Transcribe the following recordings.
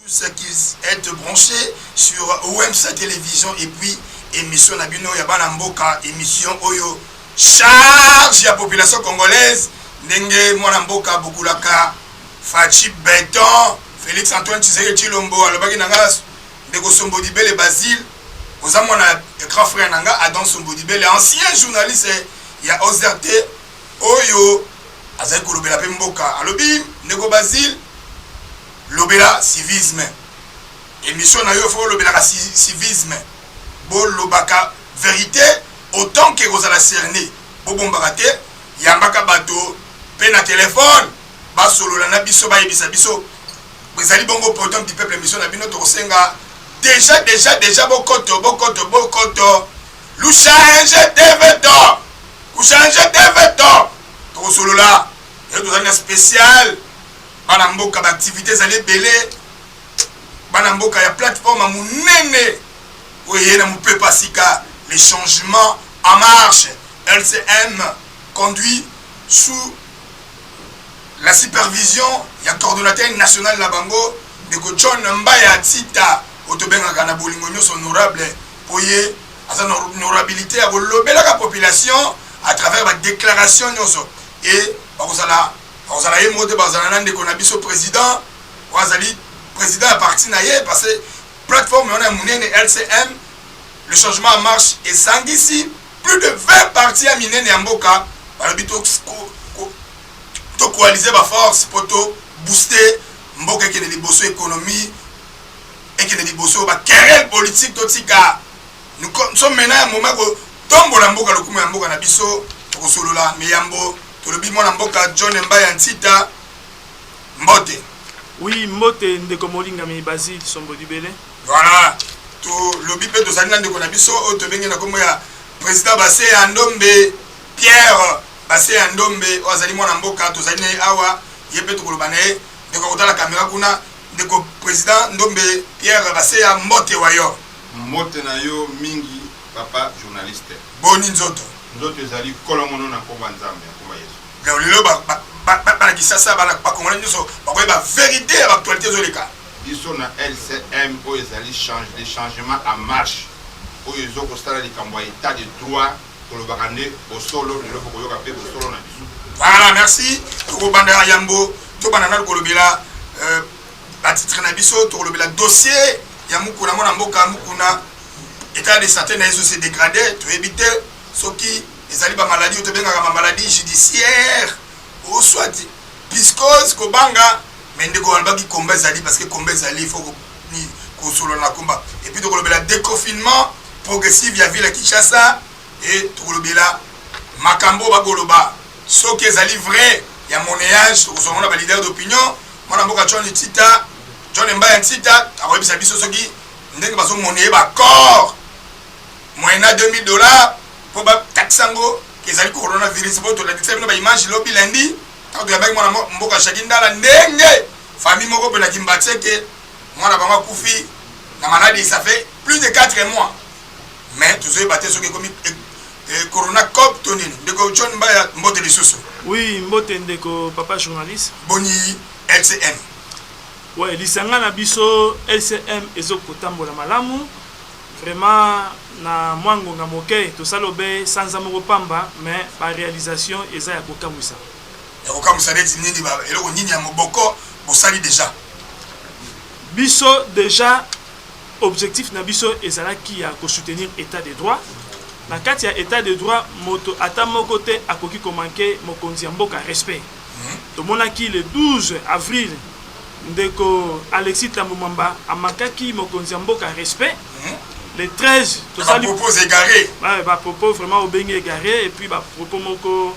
Ceux qui êtes branchés sur OMSA Télévision et puis émission Nabino Yabana Mboka, émission Oyo, charge la population congolaise, Nenge Mwanamboka Bukulaka, Fachi Béton, Félix Antoine Tshisekedi Tshilombo, Alobaki Nanga, Ndeko Sombodibele Basile, Ozamwana, grand frère Nanga, Adam Sombodibele, ancien journaliste, il y a OZRT, Oyo, Azaï Kolobela Pemboka, Alobi, Ndeko Basile, Lobela civisme. Émission na yo fo lobela civisme. Bo lobaka vérité autant que Rosala cerné. Bo bombakate yambaka bato pe na téléphone ba solo na biso ba yebisa biso. Bezali bongo pourtant du peuple émission na bino to senga déjà bokoto. Lu changer de veto. Ku changer de veto. To solo là. Et tout un spécial. Banamboka d'activités zali belé banamboka ya plateforme à munene oye na mupe pasika les changements en marche. LCM conduit sous la supervision ya coordonnateur national la bango de John Mbaya Tita otobenga kana bolingo nyoso honorable oye asa honorabilité à lobela la population à travers la déclaration nyoso et bakozala Bazala yemode bazala nande konabiso président wazali président à parti naye parce que plateforme on a munene LCM le changement en marche et sangici plus de 20 partis à minene yamboka balobito to coaliser ba force pour to booster mboka qui est liboso économie et qui est liboso ba querelle politique totika nous sommes maintenant un moment où tombo la mboka lokumu yamboka na biso to solola mais yambo Tolobi mwana mboka John Mbaya Ntita Mbote. Oui, Mbote ndeko molinga mi Basile Sombodibele. Voilà. To lobi pe to sali ndeko na biso o to bengi na kombo ya président Basse Ndombe Pierre Basse Ndombe ozali mwana mboka to sali awa yepe to koloba naye ndeko kotala kamera kuna ndeko président Ndombe Pierre Basse Mbote wayo. Mbote na yo mingi papa journaliste. Boni nzoto. Nzoto ezali kolongono na komba nzambe komba Yesu. Lelo ba kisasa ba kongolais nyoso ba koyeba vérité ya actualité zoleka. Biso na LCM o ezali des changements en marche. O ezo ko sala likambo état de droit kolobaka ne bosolo lelo ko yoka pe bosolo na biso. Voilà, merci. Ko banda yambo to banana kolobela ba titre na biso to kolobela dossier ya mukuna mona mboka mukuna état de santé na yeso se dégradé to éviter soki ezali ba maladie to benga ba maladie judiciaire ou soit piscose ko banga mende ko albaki komba ezali parce que komba ezali il faut ni ko solo na komba et puis to kolobela déconfinement progressif ya ville Kinshasa et to kolobela makambo ba koloba soki ezali vrai ya monnayage to kozongona ba leader d'opinion mwana mboka John Mbaya Ntita akoyebisa biso soki ndenge bazo monnayer ba corps moyena $2000 pour ba taxango kezali coronavirus pour to la dixem ba image lobi lundi to ya ba mwana mboka shakindala ndenge famille moko pe na kimbatseke mwana banga kufi na maladie ça fait plus de 4 mois mais tout ça baté soki comme corona cop tonine ndeko John Mbaya Mbote lisusu. Oui, Mbote ndeko papa journaliste. Boni LCM. Ouais, lisanga na biso LCM ezokotambola malamu. Vraiment na mwangonga moke to salobe sanza moko pamba mais ba réalisation eza ya kokamwisa. Ya kokamwisa neti nini ba eloko nini ya moboko bosali déjà. Biso déjà objectif na biso ezalaki ya ko soutenir état de droit. Na kati ya état de droit moto ata moko te akoki ko manquer mokonzi ya mboka respect. To monaki le 12 avril ndeko Alexis Tambumamba amakaki mokonzi ya mboka respect. Le 13, tout ça propos égaré. Ouais, bah propos vraiment au bengue égaré et puis bah propos moko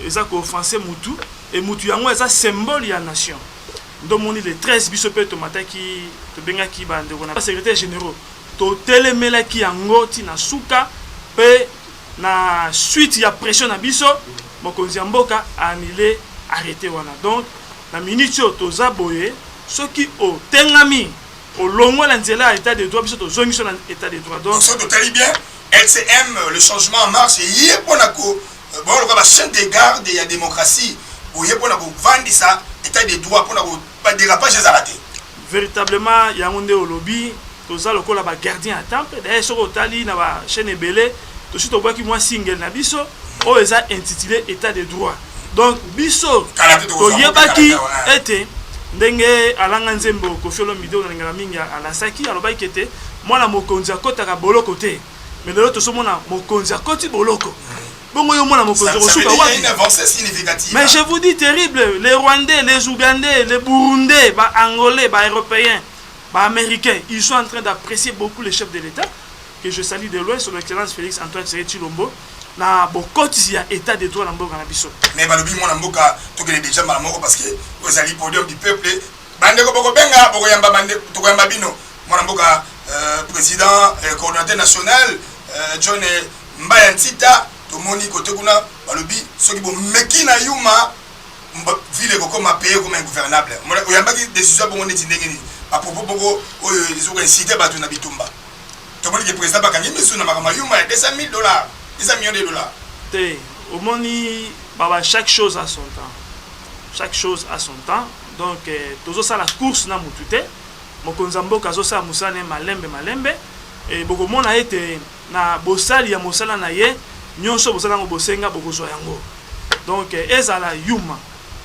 ezako offensé mutu et mutu yango eza symbole ya nation. Donc moni le 13 biso pe to mataki to bengaki ba ndeko na secrétaire généraux to telemelaki yango ti na suka pe na suite ya pression na biso mokonzi ya mboka annulé arrêté wana. Donc na minute to zaboye soki o tengami au long la nzela état de droit biso to zongi sur état de droit. Donc ça totali bien LCM le changement en marche et yé ponako bon le chaîne de garde et la démocratie ou yé ponako vendre ça état de droit ponako pas dérapage ezalate. véritablement yango nde olobi toza lokola ba gardien à temple d'ailleurs soko otali na ba chaîne ebele tosi tobwaki mwa single na biso oyo eza intitulé état de droit donc biso toyebaki ete ndenge alanga nzembo Koffi Olomide onalingaka mingi alasaki alobaki ete mwana mokonzi akotaka boloko te mais lelo tosomona mokonzi akoti boloko bongo yo mwana mokonzi kosuka wapi mais je vous dis terrible les Rwandais les Ougandais les Burundais ba Angolais ba Européens ba Américains ils sont en train d'apprécier beaucoup les chefs de l'État que je salue de loin son excellence Félix Antoine Tshisekedi Tshilombo na bokoti ya état de droit na mboka na biso mais balobi mwana mboka tokele déjà mala moko parce que vous allez podium du peuple bande ko boko benga boko yamba bande to yamba bino mwana mboka président coordinateur national John Mbaya Ntita to moni côté kuna balobi soki bo mekina yuma ville ko comme pays comme ingouvernable oyamba ki décision bongo neti ndenge ni à propos boko oyo izo inciter batu na bitumba to moni que président bakangi misu na makama yuma $200 000 $200 millions. Té, au moni, baba chaque chose a son temps. Chaque chose a son temps. Donc, tozo sa la course na mutute. Mokonzambo kazo sa musane malembe. Et boko mona ete na bosali ya mosala na ye, nyonso bosala ngo bosenga boko zo yango. Donc, ezala yuma,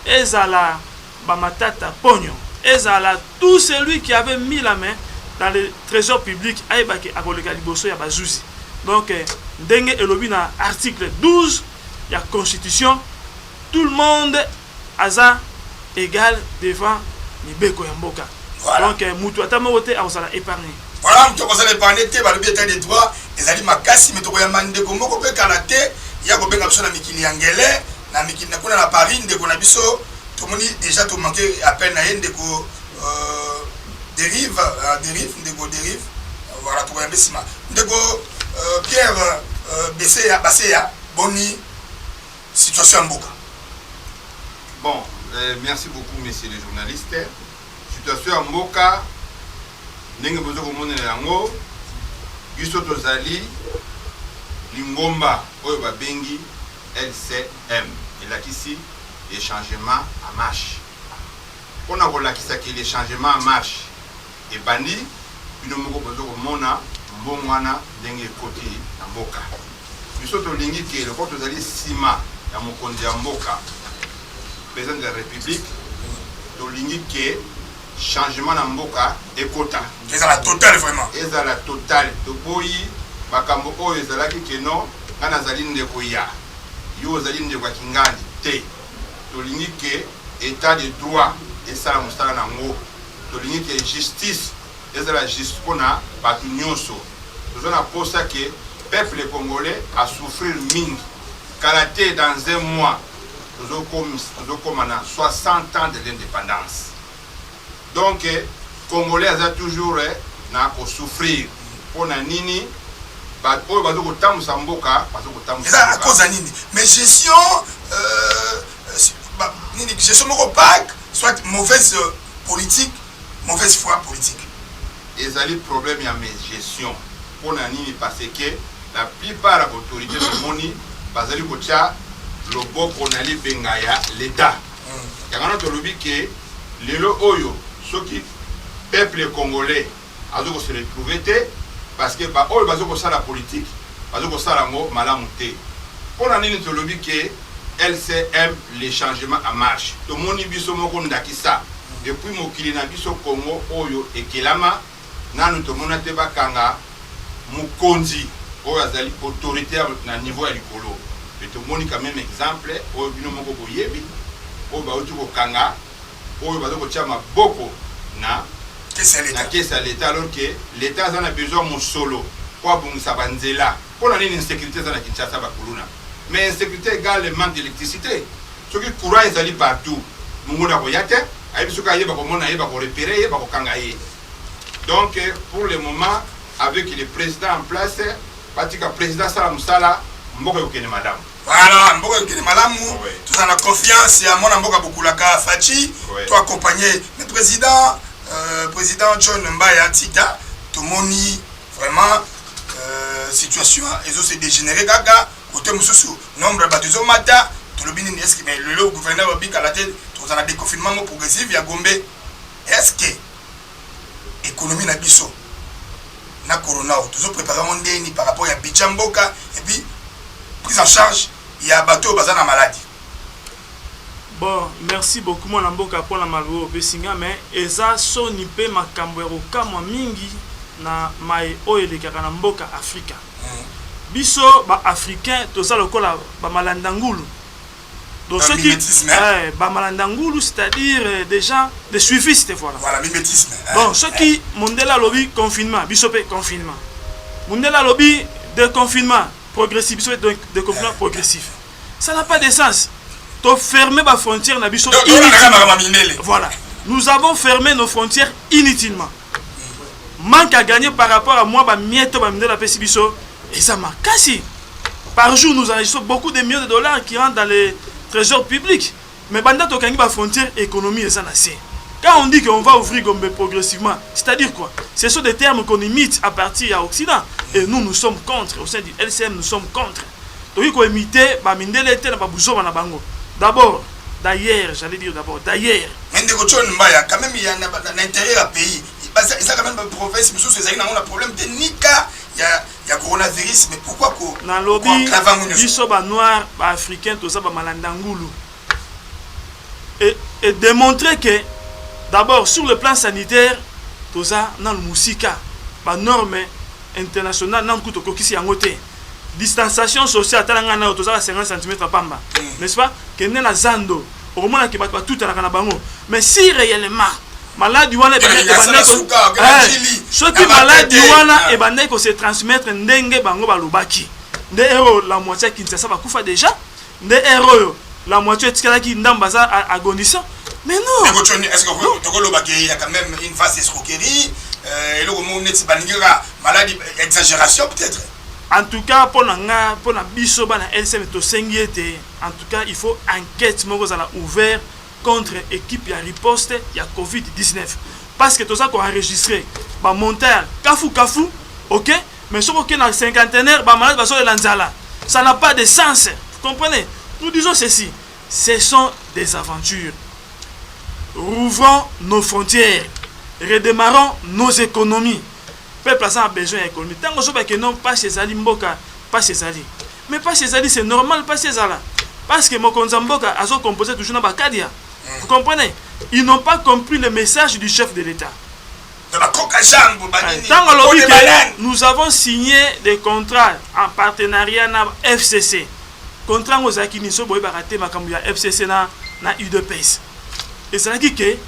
ezala bamatata pognon, ezala tout celui qui avait mis la main dans le trésor public aibaki akoleka liboso ya bazuzi. Donc, ndenge elobi na article 12 ya constitution, tout le monde aza égal devant mibeko ya mboka. Voilà. Donc, mutu atamo te azala épargné. Voilà, mutu azala épargné te balobi état de droit, ezali makasi metoko ya mande ko moko pe kalaté, ya ko benga biso na mikili angele, na mikili na kuna na Paris ndeko na biso, to moni déjà to manquer à peine na yende ko dérive, dérive. Voilà, to yamba sima. Ndeko Pierre Besséa, Boni, situation Mboka. Bon, merci beaucoup, messieurs les journalistes. Situation Mboka, Nenge Bozo Komone Yango, Gisoto Zali, Lingomba, Oyoba Bengi, LCM. Et là, ici, les changements en marche. On a vu que les changements en marche et bandi, puis nous avons besoin de mbongwana ndenge koti na mboka biso to lingi ke le koto zali sima ya mokonzi ya mboka président de la république to lingi ke changement na mboka ekota ezala total vraiment ezala total to boyi makambo oyo ezalaki ke non ngana zali ndeko ya yo zali ndeko ya kingandi te to lingi ke état de droit esala mosala nango to lingi ke justice ezala justice pona batu nyonso nous avons posé que le peuple congolais a souffert mingi. Kalaté dans un mois, nous avons comme 60 ans de l'indépendance. Donc, les Congolais ont toujours souffrir. Pour nini, à cause nini. Mais gestion, gestion opaque, soit mauvaise politique, mauvaise foi politique. Et ça les problèmes de gestion. Pour nini parce que la plupart des autorités de moni bazali kocha lobo konali bengaya l'état. Yangana to lobi que lelo oyo soki peuple congolais azo se retrouver te parce que ba oyo bazo ko sala politique bazo ko sala ngo malamu te. Pour nini to lobi que LCM les changements en marche. To moni biso moko ndakisa depuis mokili na biso Congo oyo ekelama nanu to monate bakanga Mukonzi, azali autorité à niveau à l'écolo. Je te montre quand même exemple, au bino moko boyebi, au baotu ko kanga, au bazo chama boko na caisse à l'état alors que l'état en a besoin mon solo. Quoi bon ça banzela. Pour la insécurité dans la Kinshasa bakuluna. Mais insécurité égale le manque d'électricité. Ce qui courant est allé partout. Mungona boyate, ayibisoka yeba ko mona yeba ko repérer yeba ko kangaye. Donc pour le moment avec le président en place, parce que le président Salam Sala, Mboka Yokene Madame. Voilà, Mboka Yokene Madame, tout en la confiance, et à mon Mboka Bukulaka Fachi, toi accompagné. Le président John Mbaya Ntita, tout le monde, vraiment, situation, ils ont se dégénéré, gaga, côté Moussou, nombre de bâtiments mata, tout le monde, est-ce que le gouverneur Obik à la tête, tout en a déconfinement progressif, il y a Gombe, est-ce que économie na biso na corona toujours préparer mon déni par rapport à Bichamboka et puis prise en charge il y a bateau bazana maladie. Bon, merci beaucoup mon amboka pour la malbo besinga mais eza soni pe makambo kama mingi na mai oyeleka na mboka Afrika. Biso ba africain to ça lokola ba malandangulu. Donc ceux qui ba malandangulu c'est-à-dire des gens des suivistes voilà. Voilà mimétisme. Bon, ceux qui mondela lobby confinement, biso pe confinement. Mondela lobby de confinement progressif, biso de confinement progressif. Ça n'a pas de sens. To fermer ma frontière na biso inutilement. Voilà. Nous avons fermé nos frontières inutilement. Manque à gagner par rapport à moi ba mieto ba mindela pesi biso et ça m'a cassé. Par jour nous enregistrons beaucoup de millions de dollars qui rentrent dans les trésors publics. Mais banda to kangi ba frontière économie et ça na c'est. Quand on dit qu'on va ouvrir Gombe progressivement, c'est-à-dire quoi? Ce sont des termes qu'on imite à partir à Occident et nous sommes contre au sein du LCM nous sommes contre. Donc il faut imiter ba mindela te na ba buzo na bango. D'abord, d'ailleurs, j'allais dire d'abord, d'ailleurs. Mais quand même, il y a un intérieur à pays. Il y a quand même une province, mais il y a un problème de Nika, il y a coronavirus, mais pourquoi dans le lobby, ils sont noirs, africains, tout ça, malandangulu. Et démontrer que, d'abord, sur le plan sanitaire, tout ça, dans le Moussika, la norme internationale, dans le coup de coquille, distanciation sociale talanga na toza 50 cm pamba n'est-ce pas que na zando au moment que ba tout na bango mais si réellement maladie wana ceux qui maladie wana et bande ko se transmettre ndenge bango balobaki nde héros la moitié qui ça va kufa déjà nde héros la moitié tikala ki ndamba za agonissant mais non est-ce que tokoloba il y a quand même une phase d'escroquerie et le moment net baninga maladie exagération peut-être. En tout cas, pour la biso bana LCM to sengiete, en tout cas, il faut enquête moko za ouvert contre équipe ya riposte ya COVID-19 parce que tout ça qu'on enregistré ba monteur kafu OK, mais ce qu'on a cinquantenaire ba malade ba so lanzala. Ça n'a pas de sens. Vous comprenez? Nous disons ceci, ce sont des aventures. Rouvrons nos frontières, redémarrons nos économies. Peuple a besoin d'économie. Tant que non, pas chez Ali Mboka, pas chez Ali. Mais pas chez Ali, c'est normal, pas chez Zala. Parce que Mokonza Mboka a composé toujours dans Bakadia. Vous comprenez? Ils n'ont pas compris le message du chef de l'État. Nous avons signé des contrats en partenariat avec FCC. Contrat aux Akiniso Boy Baraté Makambuya FCC na UDPS. Et ça dit que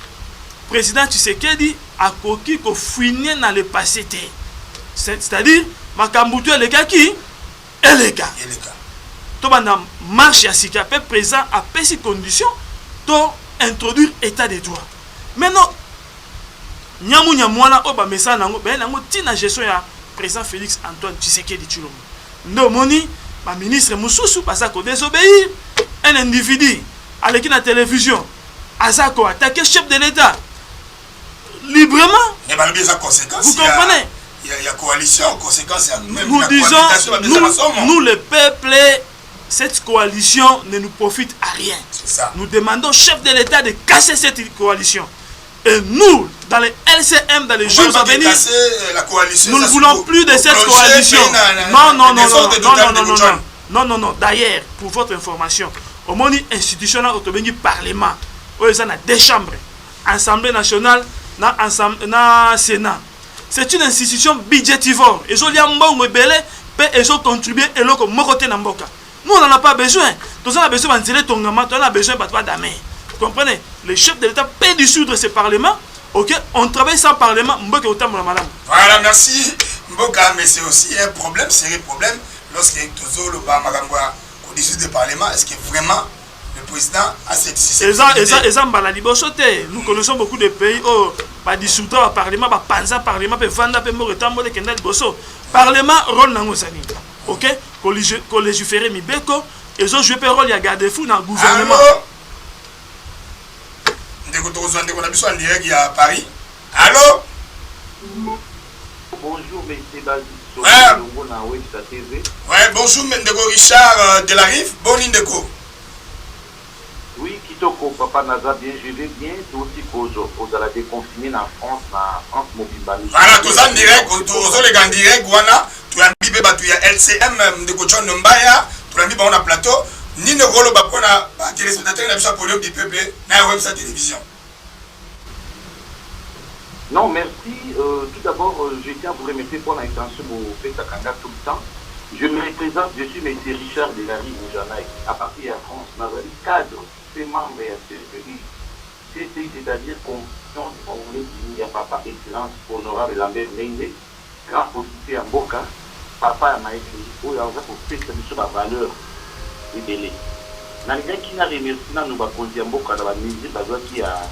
président Tshisekedi a coquille qu'on fouine dans le passé. C'est-à-dire, Makambutu et les gars qui et les gars. Tout le monde marche à Sika, président à ces conditions, pour introduire l'état de droit. Maintenant, Nyamu Nyamwana, Oba Messa Nango, Ben Nango, Tina gestion ya président Félix Antoine Tshisekedi Tshilombo. No moni, ma ministre Moussoussou, parce qu'on désobéir, un individu, à la télévision, Azako attaquer chef de l'État. Librement. Vous comprenez? Il y a coalition, conséquence. Nous disons, nous le peuple, cette coalition ne nous profite à rien. Nous demandons au chef de l'État de casser cette coalition. Et nous, dans les LCM, dans les jours à venir, nous ne voulons plus de cette coalition. Non. D'ailleurs, pour votre information, au moment institutionnel, au Parlement, où il y a deux chambres, Assemblée nationale, na Sénat. C'est une institution budgétivore. Et ils ont contribué et ils ont nous, on n'en a pas besoin. Nous avons besoin de d'amener. Vous comprenez? Le chef de l'État peut dissoudre ce Parlement. Ok, on travaille sans Parlement. Voilà, merci. Mboka, mais c'est aussi un problème, sérieux problème. Lorsque tout le Bamagangwa dissout le Parlement, est-ce que vraiment le président a cette décision? Nous connaissons beaucoup de pays où le dissoudre le Parlement, le Parlement peut vendre le Parlement, rôle Nangosani. Ok, qu'on légiférer Mibeko, ils ont joué un rôle, il y a gardé fou dans le gouvernement. Il y a Paris. Allô? Bonjour, M. Bazi. Ouais, bonjour, Ndeko Richard de la Rive. Bon Ndeko. Oui, Kitoko, papa. papa Naza bien, je vais bien, tout aussi aux la déconfiner en France, Mobimba. Voilà, tout ça en direct, tout ça les gars en direct, voilà, tu as mis tu as LCM de Cochon Nombaya, tu as mis on a plateau, ni ne rôle pas pour la téléspectateur n'a pas podium du peuple, n'a web sa télévision. Non, merci. Tout d'abord, je tiens à vous remercier pour l'intention au fait Takanga tout le temps. Je me représente, je suis M. Richard Delary Oujanaï, à partir de France, Nazari, cadre, c'est membre et c'est-à-dire confiance en le papa excellence honorable Lambert Mende, grand officier à Boka, papa à Maïkli, où il y a sur la valeur et délai. Malgré qu'il n'a remercié, nous va conduire à Boka dans la musique, qui a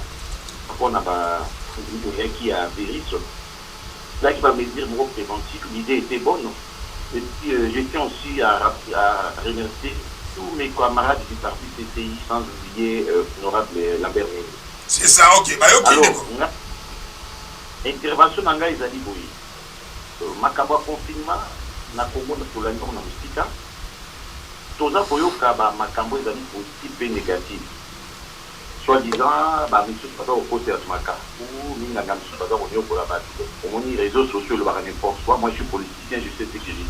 qui a véri. Là, qui va me dire, mon préventif, l'idée était bonne. Et puis, je tiens aussi à remercier tous mes camarades du parti CCI, sans oublier l'honorable Lambert. C'est ça, ok. Bah, ok, alors, intervention dans les Aliboui. Makambo confinement, na Congo, na Polani, na Mustika. Toza Poyoka, Makambo, les amis positifs et négatifs. Soi-disant, monsieur Papa au côté de Maka, ou Minga monsieur Papa au niveau pour la base. On dit réseaux sociaux, le bar n'importe quoi. Moi, je suis politicien, je sais ce que je dis.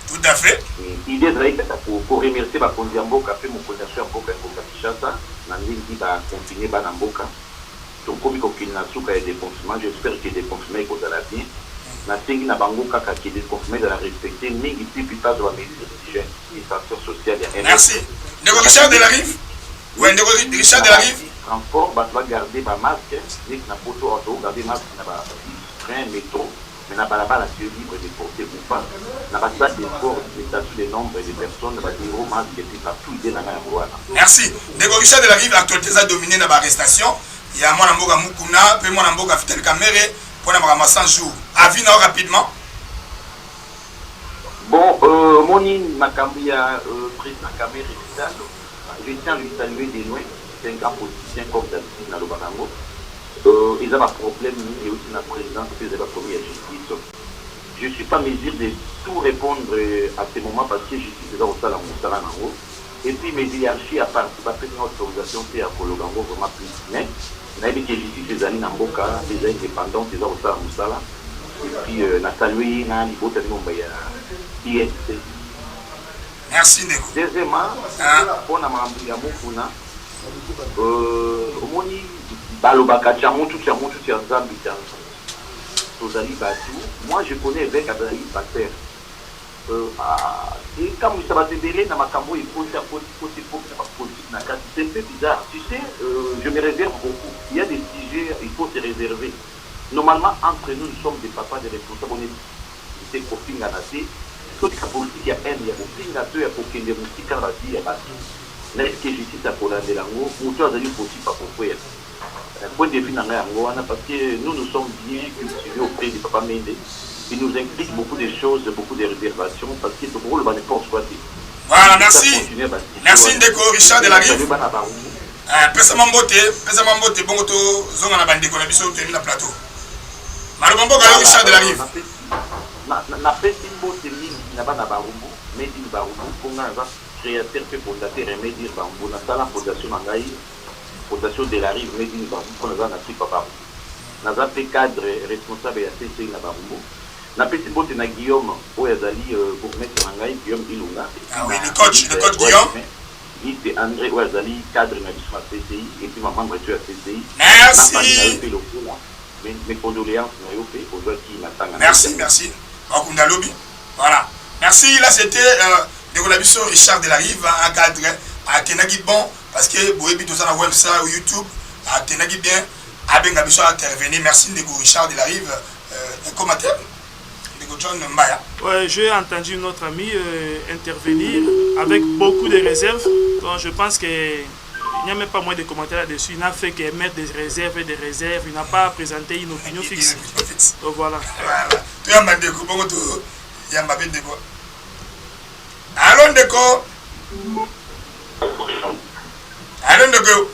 Tout à fait. Il est vrai que pour remercier ma Kondiambo, qui a fait mon connaisseur pour qu'un Boka Kishasa, Nandi qui va confiner Banamboka. Donc, comme il y a des confinements, j'espère qu'il y a des confinements qui sont bien. Na tengi na bango kaka qui est déconfiné de la respecter, mais il peut pas de la mesure sociale. Merci. Ndeko Richard Delarive. Oui, Ndeko Richard Delarive. Transport, bah, tu vas garder ma masque, dès que na photo auto, garder masque, na ba train, métro, mais na balabala c'est libre de porter ou pas. Na ba ça des sports, des statuts, des nombres de personnes, na ba des gros masques, et puis partout, il est dans la loi. Merci. Ndeko Richard Delarive, l'actualité a dominé dans l'arrestation. Il y a mon amboka Mukuna, puis mon amboka Fitel Kamere, pour la 100 jours. Avis non rapidement. Bon, Moni Makambia, président Kamere, je tiens à lui saluer des loin. C'est un grand politicien comme d'habitude dans le Barango. Ils ont un problème, et aussi la présidence, ils ont la première justice. Je ne suis pas en mesure de tout répondre à ce moment parce que je suis déjà au salon Nango. Et puis mes hiérarchies, à part, je ne vais pas faire une autorisation à Kologango vraiment plus. Mais, je n'ai que justice les années Namboka, les indépendants, les au salon Moussala. Et puis, Nathalie, Nani, Botanimomba, ISC. Merci, Neko. Deuxièmement, pour la Mambia Mokuna, omoni balobaka tiamutu tia nzambi tia tozali batu. Moi je connais avec azali pater et quand vous savez délai na makambo il faut faire politique na kati. C'est un peu bizarre, tu sais. Je me réserve beaucoup. Il y a des sujets il faut se réserver. Normalement entre nous sommes des papas, des responsables, on est des copines à nater. Tout la politique il y a un, il y a copines à deux, il y a copines de musique à la vie, il y a bâti. N'est-ce que justice à Poland de l'ango, ou toi, d'ailleurs, possible pas pour faire. Point de vue dans l'ango, parce que nous sommes bien cultivés auprès du papa Mende. Il nous implique beaucoup de choses, beaucoup de réservations, parce que le rôle va n'importe quoi. Voilà, merci. Merci, Ndeko Richard Delarive. Pesa mambote, bon to zonga na bandeko na biso teni na plateau. Malobambo ga Richard Delarive. Na pesi mbote mingi na bana barumbu, medi barumbu, konga na créateur fait fondateur et me dire bambo na sala fondation nangai fondation de la rive me dire bambo pour na tri papa na za pe cadre responsable ya CCI na bambo na petit bote na Guillaume oyazali bourgmestre nangai Guillaume Ilunga. Ah oui, le coach Guillaume. Il c'est André oyazali cadre na bisma CCI et puis ma membre tu à CCI. Merci. Mes condoléances na yo pe au qui m'attend. Merci. Bakunda lobby. Voilà. Merci, là c'était Ndeko Richard Delarive à cadre à Tenagi bon parce que Boebi tout ça na web ça ou YouTube à Tenagi bien à Benga biso intervenir. Merci Ndeko Richard Delarive un commentaire Ndeko John Mbaya. Ouais, j'ai entendu notre ami intervenir avec beaucoup de réserves. Donc je pense que il n'y a même pas moins de commentaires là-dessus. Il n'a fait qu'émettre des réserves et des réserves. Il n'a pas présenté une opinion fixe. Donc voilà. Voilà. Tu as mandé que bon tu y a mabé Ndeko. Allô Ndeko. Allô Ndeko.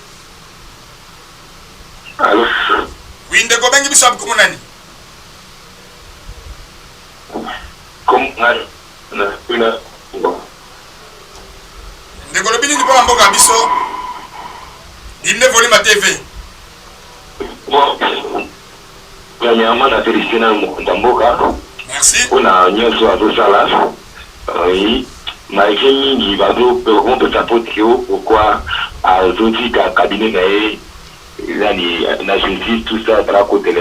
Allô. Oui Ndeko bengi biso abko monani. Comme une Ndeko lobini ni pa mboka biso. Il ne volume à TV. Bon, premièrement, la félicité dans Mboka. Merci. On a nyonso à tout ça là. Oui. Malgré il va on peut s'apporter pourquoi à aujourd'hui cabinet gaé la justice tout ça par à côté là.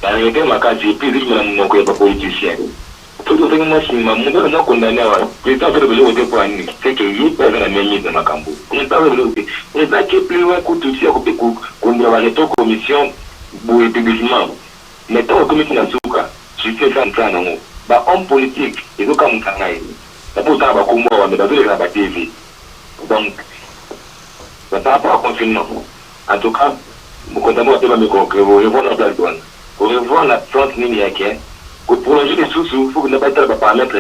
Dans les cas ma case puis il m'a mon pas politicien. Tout le monde si ma mon non condamné à président de le voter pour un c'est que il peut la même mise dans ma campo. On pas le voter. Et là qui plus loin que tout ça qu'on va aller aux commission pour publiquement. Mais tant que commission na suka, je fais ça non. Ba homme politique, et donc comme ça ça peut être comme moi, mais dans la TV. Donc, ça n'a pas confinement. En tout cas, vous comptez moi, que vous revoyez la place douane. Vous revoyez la plante minière, pour prolonger les sous-sous, il faut que vous n'ayez pas paramètre.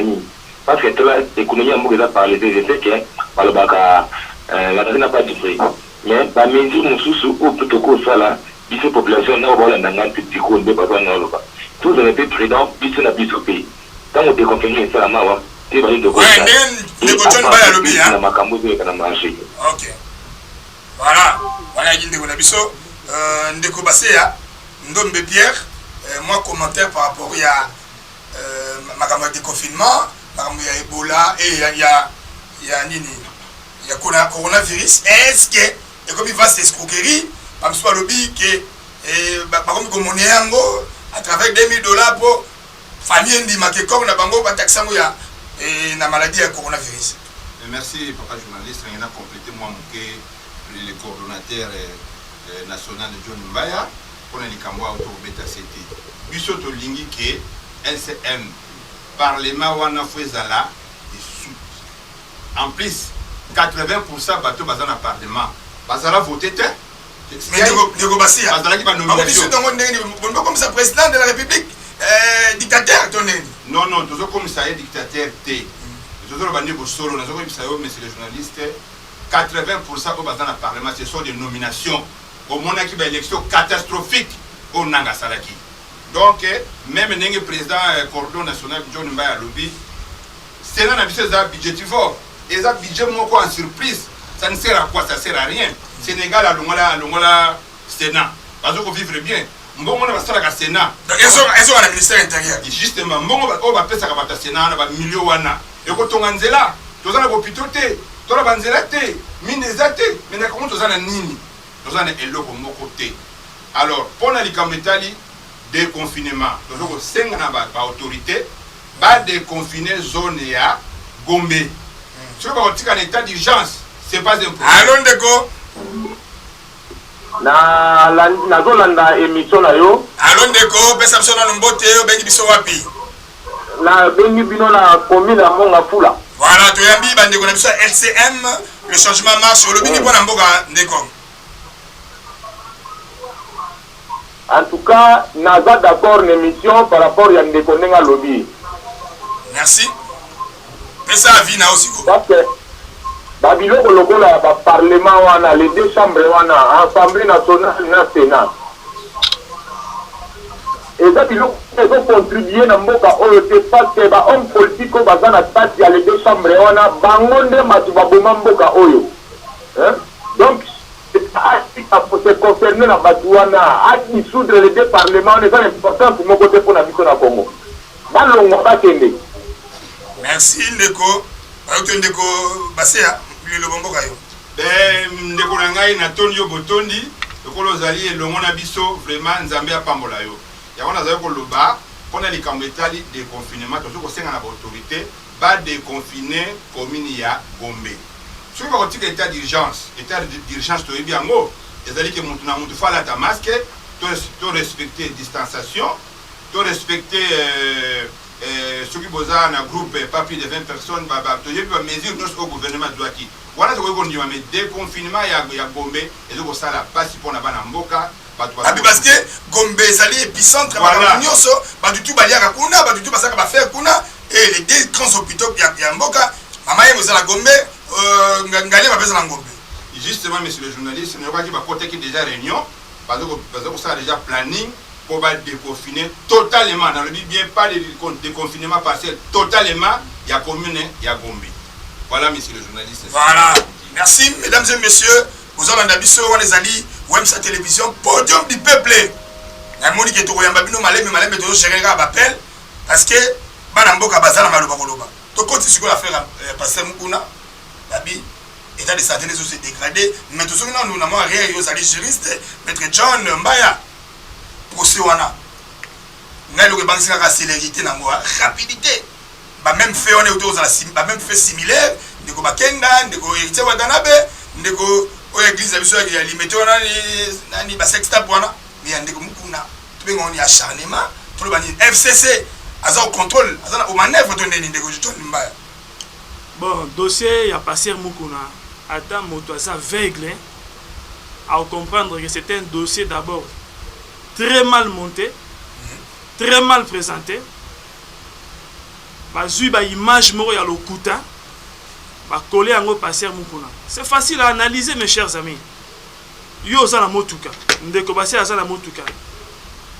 Parce que l'économie a déjà parlé, je sais que par le bac, la personne n'a pas de prix. Mais, par mesure, mon sous-sous, ou plutôt que ça là, cette population n'a pas de petit coup de besoin dans le bas. Tous ont été prudents, puis on a pu au pays. Quand on déconfine ça, la main, ok. Voilà. Voilà, il y a biso. Ndeko Baseya, Ndombe Pierre. Moi, commentaire par rapport à ma déconfinement, par rapport à Ebola et il y a coronavirus. Est-ce que, comme il va s'escroquerie, par exemple, lobby que, par exemple, mon néango, à travers $2000 pour famille ndi makekong na bango ba taxango ya na maladie ya coronavirus. Merci papa journaliste, on a complété moi le coordonnateur national de John Mbaya pour les Kamwa autour beta CT. Biso to lingi ke LCM parlement wana fezala et sous. En plus 80% bateau bazana parlement. Bazala voté te. Mais Ndeko Baseya. Bazala qui va nomination. Comme ça président de la République. Dictateur, non, toujours comme ça est dictateur T. Toujours bandé pour solo, nous avons ça, monsieur le journaliste. 80% au bazar parlement, ce sont des nominations. Au monde qui va élection catastrophique au Nangasaraki. Donc, même le président cordon national John Mbaya Lobby, c'est là un budget fort. Et ça budget en surprise, ça ne sert à quoi? Ça ne sert à rien. Sénégal a l'Ongola Sénat. Parce qu'on vivre bien. Mbongo na basala ka Sénat. Donc ils ont un ministère intérieur. Justement, mbongo o ba pesa ka bata Sénat na ba million wana. E ko tonga nzela, tozana ko pitote, tola banzela te, minezate, mais na comment tozana nini? Tozana eloko moko te. Alors, pour na likambetali déconfinement, tozoko senga na ba autorité ba déconfiner zone ya Gombe. Si on va tika en état d'urgence, c'est pas un problème. Allons Ndeko. na zolanda émission na yo. Allons Ndeko, pesa biso na mbote yo bengi biso wapi? Na bengi bino na commune ya Mongafula. Voilà, tu yambi bandeko na biso LCM, le changement marche au lobby pour na mboka Ndeko. En tout cas, naza d'accord l'émission par rapport à Ndeko Nenga lobby. Merci. Pesa avis na aussi go. Parce que Babilo Kolokola ba parlement wana les deux chambres wana Assemblée nationale na Sénat. Et ça bilo ils contribuer na mboka oyo te parce que ba homme politique ko bazana tati ya les deux chambres wana bangonde matu baboma mboka oyo. Hein? Donc c'est concerné na batuana à dissoudre les deux parlements on est important pour mon côté pour la mission na Congo. Balongo bakende. Merci Ndeko. Auto Ndeko Baseya le bombo kayo. Ndeko na ngai na Tondio Botondi, lokolo zali elongo na biso vraiment Nzambe apambola yo. Ya wana zayo koloba pona likambo etali de confinement to ko senga na autorité ba déconfiner commune ya Gombe. Si on va retirer état d'urgence to ebi yango, ezali ke mutu na mutu fala ta masque, to respecter distanciation, to respecter ceux qui bossent dans un groupe, pas plus de 20 personnes, tu as mesure notre gouvernement doit qui. Voilà ce qu'on dit, mais déconfinement, il y a Gombe, et donc ça la passe pour la Banamboka. Parce que Gombe, c'est l'épicentre, du tout, Kuna, du tout, faire Kuna, et les deux grands hôpitaux, il y a Mboka, Maman, vous avez Gombe, Ngale, va besoin de Gombe. Justement, monsieur le journaliste, il n'y a pas qui déjà réunion, parce que ça a déjà planning. Pour déconfiner totalement, dans le but bien pas de déconfinement partiel, totalement, il y a commune, il y a Gombe. Voilà, monsieur le journaliste. Voilà. Merci, mesdames et messieurs. ozolanda biso wana ezali wemsa télévision podium du peuple namoni ke tokoyamba bino malembe tozogere kaka bapele parce que bana mboka baza na maloba koloba tokoti sikoyo affaire pasteur Mukuna babi état de santé se dégradé mais tout ce que nous n'avons rien yozali juriste maître John Mbaya procès wana ngai loke bangisaka ka célérité na moi rapidité ba même fait on est autour de la ba même fait similaire ndeko bakenda ndeko héritier wa Danabe ndeko o église biso ya limité wana nani ba sexta bwana mais ndeko Mukuna tubenga on y acharnement tout le bani FCC aza au contrôle aza au manœuvre to ndeni ndeko John Mbaya. Bon, dossier ya passer Mukuna attends moto ça aveugle à comprendre que c'est un dossier d'abord très mal monté, très mal présenté. Bazui ba image moko ya lokuta ba coller yango passer Mukuna. C'est facile à analyser mes chers amis. Yo za na motuka, ndeko basi aza na motuka.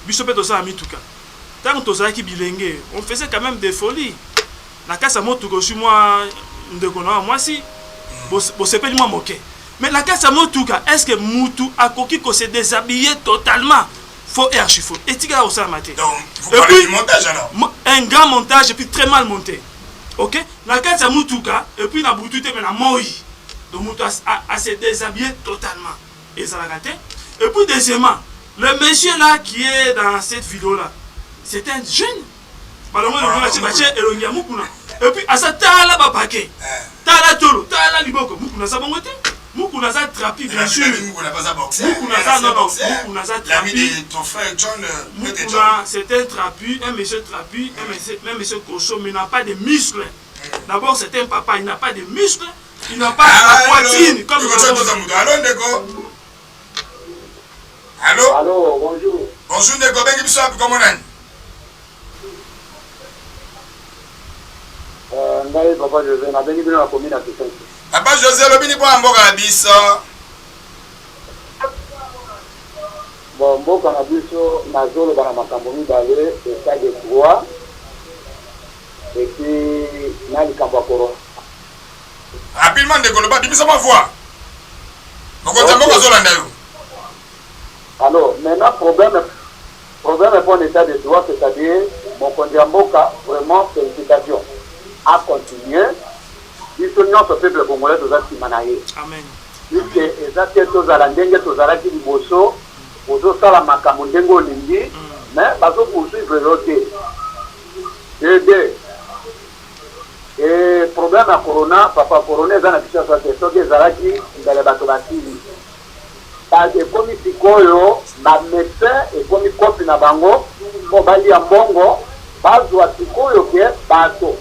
Biso pe to za na mituka. Tant que to ki bilenge, on faisait quand même des folies. Na kasa motuka aussi moi ndeko na moi si bo sepeli moi moke. Mais la kasa motuka, est-ce que mutu akoki ko se déshabiller totalement? Faux et archi faux. Et tika au maté. Donc, vous parlez du montage alors? Un grand montage et puis très mal monté. Ok? La kasa mutuka et puis na butute mais na moi. Donc mutu a se déshabiller totalement. Et ça l'a raté. Et puis deuxièmement, le monsieur là qui est dans cette vidéo là, c'est un jeune. Et puis à ça tala ba paquet. Tala tolo, tala liboko. Mukuna sa bongote. Mukuna sa trapi bien sûr. Mukuna pas ça boxer. Mukuna sa non non. Mukuna sa trapi. L'ami de ton frère John. Mukuna c'est un trapu, un monsieur trapu, un monsieur cochon mais il n'a pas de muscles. D'abord c'est un papa, il n'a pas de muscles. Il n'a pas de poitrine comme Allô Ndeko. Allô. Allô, bonjour. Bonjour Ndeko, bengi biso comment on est? Ngai papa José na bengi bino na commune ya Kisengo. Papa José lobini po mboka na biso. Bon mboka na biso nazolo bana makambo mibale état de droit et puis na likambo ya corona. Rapidement Ndeko loba bimisa ma voix. Mokonza mboka zolanda yo. Alors maintenant problème est pour l'état de droit, c'est-à-dire mon Mboka vraiment félicitations à continuer. Il faut notre peuple congolais de Zatimanaye. Amen. Puisque les athlètes aux Alandenge, aux Araki du Bosso, aux Salamaka Mundengo Lingi, mais bazo poursuivre l'autre. Et problème à Corona, papa Corona, ils ont la question sur les Araki, dans les bateaux bâtis. Ekomi sikoyo na médecin ekomi kopi na bango po bali ya mbongo bazwa sikoyo ke bato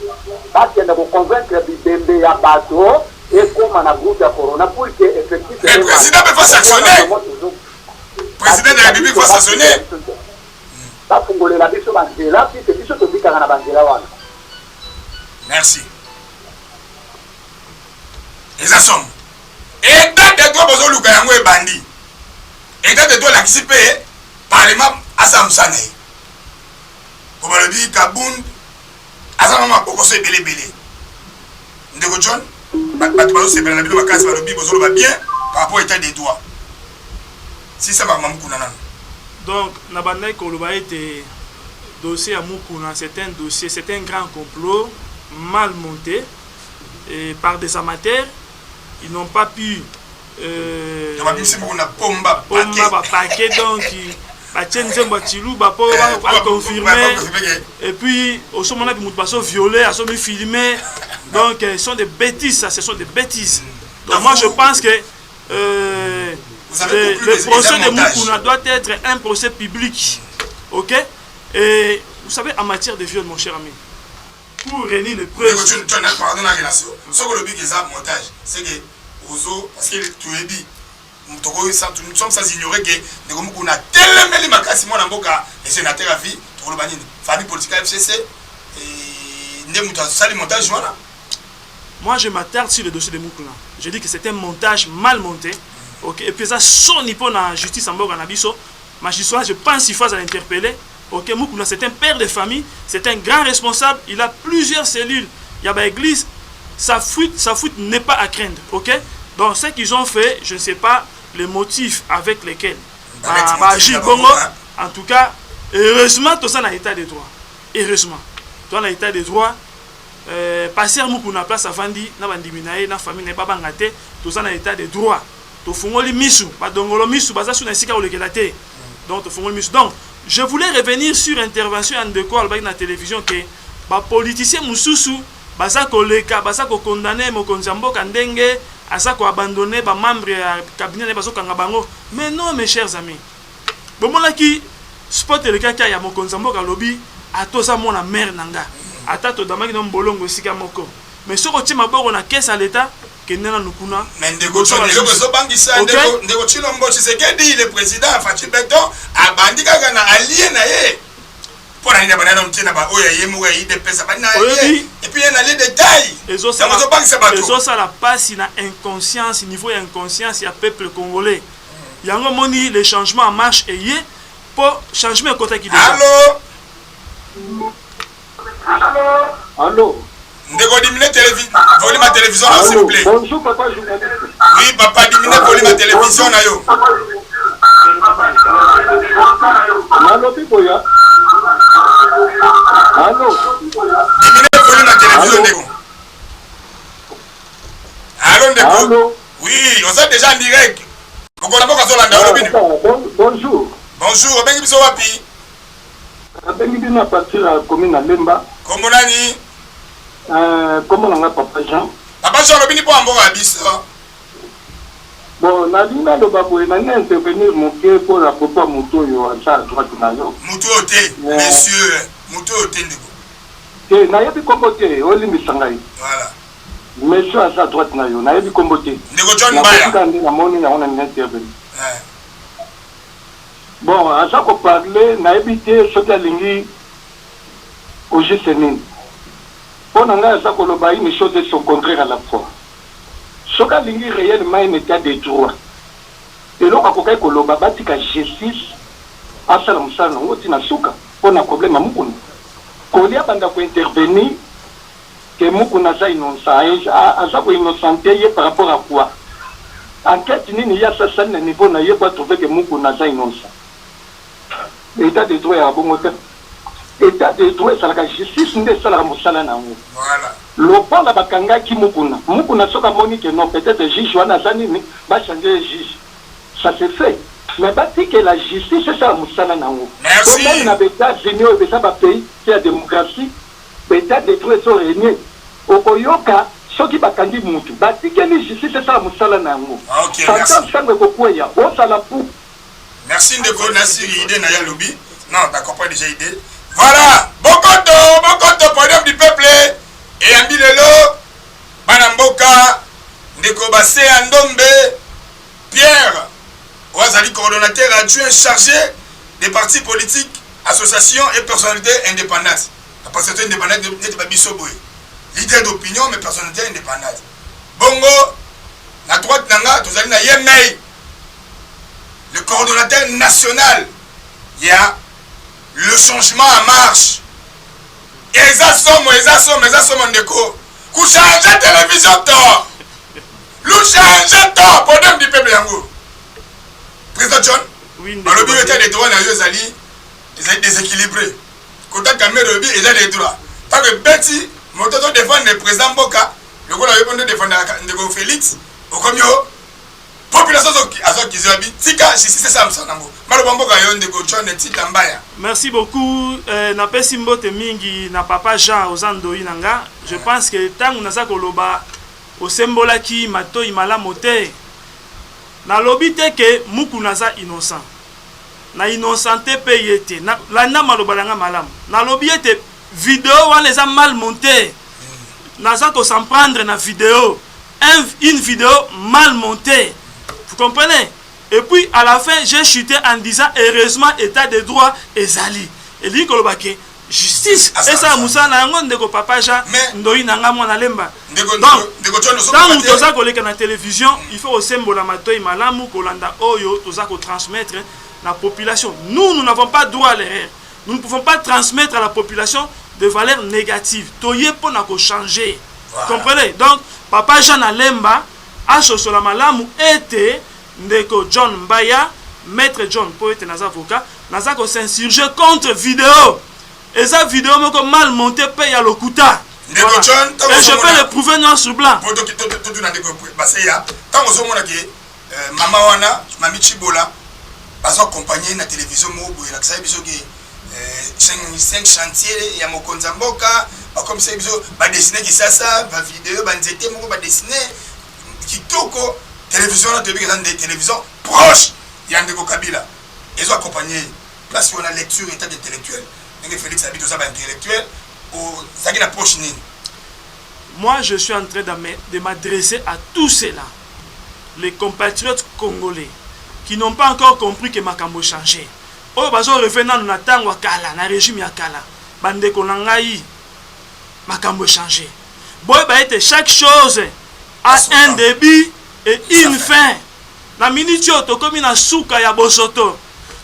bakenda ko convaincre bibembe ya bato ekoma na groupe ya corona pour que effectivement le président peut pas sanctionner. Président de la République va sanctionner. bafungolela biso banzela puis biso tobikaka na banzela wana. Merci. Eza somme. Et dans des droits besoin luka yango e bandi. Et dans des droits l'accipe parlement asamsane. Comme le dit Kabound asama poko so ebele bele. Ndeko John bato bazo se bela na bilo bakasi ba lobi bozo ba bien par rapport à l'état des droits. Si ça va Mukuna nan. Donc nabandai koloba était dossier à Mukuna, c'est un dossier, c'est un grand complot mal monté et par des amateurs. Ils n'ont pas pu paquet donc confirmer et puis au moment où ils sont violés, ils sont filmés, donc ce sont des bêtises, ça, ce sont des bêtises. Donc moi je pense que le procès de Mukuna doit être un procès public, ok? Et vous savez en matière de viol mon cher ami, pour réunir les preuves. C'est que parce que tu es dit, nous sommes sans ignorer que nous avons tellement de makasi mon amboka et sénateur à vie, famille politique FCC et nous avons montage. Moi je m'attarde sur le dossier de Mukuna. Je dis que c'est un montage mal monté. Ok, et puis ça son niveau dans la justice en Boga Nabiso. Magistrat, je pense qu'il faut l'interpeller. Ok, Mukuna c'est un père de famille, c'est un grand responsable, il a plusieurs cellules. Il y a l'église, sa fuite n'est pas à craindre. Ok. Donc ce qu'ils ont fait, je ne sais pas les motifs avec lesquels agir Bongo. En tout cas, heureusement, tout ça dans l'état de droit. Heureusement, tout ça dans l'état de droit. Passer Mukuna place à Fandi, na bandiminae, na famille n'est pas bangate, tout ça dans l'état de droit. To fungoli misu, ba dongolo misu, baza suna sika o lekelate. Donc to fungoli misu. Donc, je voulais revenir sur intervention en de quoi avec la télévision que ba politicien mususu baza ko leka, baza ko condamner mo konzambo kandenge, asa ko abandonner ba membre ya cabinet ne bazo kanga bango. Mais non mes chers amis. Bomona ki sport le kaka ya mo konzambo ka lobby atosa mona mère nanga. Ata to damaki no mbolongo sika moko. Mais soko tima boko na caisse à l'état que nena nukuna. Mais ndeko so bangisa ndeko Chilombo Tshisekedi le président Fachi Beton abandi kaka na allié na ye. Pour aller banana mtina ba oya yemu ya ide pesa bana allié. Et puis il y a les détails. Ezo ça la passe na inconscience, niveau inconscience ya peuple congolais. Yango moni les changements en marche et yé pour changement côté qui déjà. Allô. Ndeko diminuer volume à télévision s'il vous plaît. Bonjour papa journaliste. Oui papa diminuer volume à télévision na yo. Allô Pipoya. Allô. Diminuer volume à télévision ndeko. Allô ndeko. Allô. Oui, on est déjà en direct. Bonjour. Bonjour, bengi biso wapi? Bengi bina partir la commune à Lemba. Comment nani? Comment on a Papa Jean? Papa Jean lobini po amboka biso. Bon, Nadina le babou est intervenir mon pied pour la propos moto yo à ça droite na yo. Moto oté, messieurs, moto oté ndeko. Que na yebi komboté, oli misangai. Voilà. Monsieur à sa droite na yo, na yebi komboté. Ndeko John Baya. Na moni na on a intervenir. Bon, à ça qu'on parlait, na yebi té soki alingi au GCN. Pour nous, ça qu'on a une chose de son contraire à la fois. Ce qui est réellement un état de droit. Et là, on a un bati ka justice. Asala musala ngo tina suka. Pour un problème à mukuna. Kolia banda ko intervenir que mukuna sa innocent. Asa ko innocenté par rapport à quoi? Enquête nini ya ça na niveau na yeba trouver que mukuna sa innocent. L'état de droit à bon côté. État de droit ça la justice n'est ça la musala na ngo. Voilà. Le point la bakanga qui mukuna soka moni que non peut-être juge wana zani va changer juge. Ça se fait. Mais bah que la justice c'est ça musala na ngo. Merci. Comme na beta géniaux de ça pays c'est la démocratie. État de droit so régné. Okoyoka soki bakangi mutu. Bah que la justice c'est ça musala na ngo. OK, merci. Ça me kokoya. On ça la pou. Merci ndeko Nasiri idée na ya lobby. Non, d'accord pas déjà idée. Voilà, Bokoto, podium du peuple, et Ambilelo, Banamboka, Ndeko Bassé Andombe, Pierre, Ouazali, coordonnateur adjoint chargé des partis politiques, associations et personnalités indépendantes. La personnalité indépendante n'est pas Bissoboé. Leader d'opinion, mais personnalité indépendante. Bongo, la droite Nanga, tous allez na Yemei, le coordonnateur national, il y a le changement en marche. Ezasomo ndeko. Ku changer télévision to. Lu changer to podium du peuple yango. Président John. Oui, ndeko. Le était des droits na yo zali déséquilibré. Kota caméra bi et des droits. Tant que Betty moto to défendre le président Boka, le ko la yo pondé défendre ndeko Félix, au comme yo population azokizabi tika justice ça msanango. Merci beaucoup. Napesi mbote mingi na papa Jean Ozando Inanga. Je pense que tant on a ça koloba au sembolaki mato imala mote. Na lobite que mukuna za innocent. Na innocenté payete. Na la malobalanga malam. Na lobite vidéo wana za mal monté. Na za ko s'en prendre na vidéo. Une vidéo mal montée. Vous comprenez? Et puis à la fin, j'ai chuté en disant heureusement état de droit ezali. Et dit que le justice et ça Moussa na ngon de papa Jean ndoi nanga mwana lemba. Donc dans nous toza koleka na télévision, il faut au symbole la matoi malamu kolanda oyo toza ko transmettre la population. Nous n'avons pas droit à l'erreur. Nous ne pouvons pas transmettre à la population de valeurs négatives. Toye pour na ko changer. Comprenez? Donc papa Jean na lemba achosola malamu ete ndeko John Mbaya maître John po ete naza avocat naza ko s'insurger contre vidéo eza vidéo moko mal montée pe ya lokuta. Ndeko John et je peux le prouver noir sur blanc. Pour tout na ndeko baseya tango zo mona ke mama wana mami Chibola bazo accompagner na télévision mo boye la kisa biso ke 5 chantiers ya mokonza mboka ba comme ça biso ba dessiner ki sasa ba vidéo ba nzete moko ba dessiner kitoko télévision na tebika dans des télévisions proches ya ndeko Kabila ils ont accompagné place on a lecture état intellectuel ndenge Félix habite ça ba intellectuel au zaki na proche nini. Moi je suis en train de m'adresser à tous ceux-là les compatriotes congolais qui n'ont pas encore compris que makambo changé. Oh bazo revenant na tango kala na régime ya kala bande ko nangai makambo changé. Boy ba ete chaque chose a un début et une fin. Na minute yo to komi na suka ya bosoto,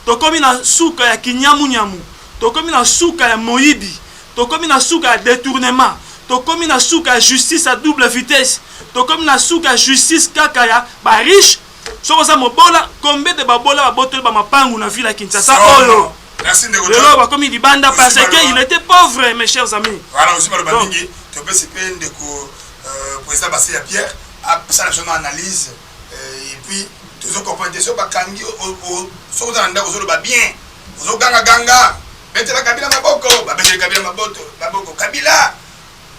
to komi na suka ya kinyamu nyamu, to komi na suka ya moyibi, to komi na suka ya détournement, to komi na suka ya justice à double vitesse, to komi na suka ya justice kaka ya ba riche. So ça mobola combien de babola ba botol ba mapangu na ville à Kinshasa oyo. Merci ndeko. Le ba comme il banda parce que il était pauvre mes chers amis. Voilà aussi mal bamingi, tu peux se peine de président Basseya Pierre a ça son analyse et puis toujours comprendre so ba kangi au so dans ndako so ba bien. Zo ganga betela Kabila maboko, ba betela Kabila maboko Kabila.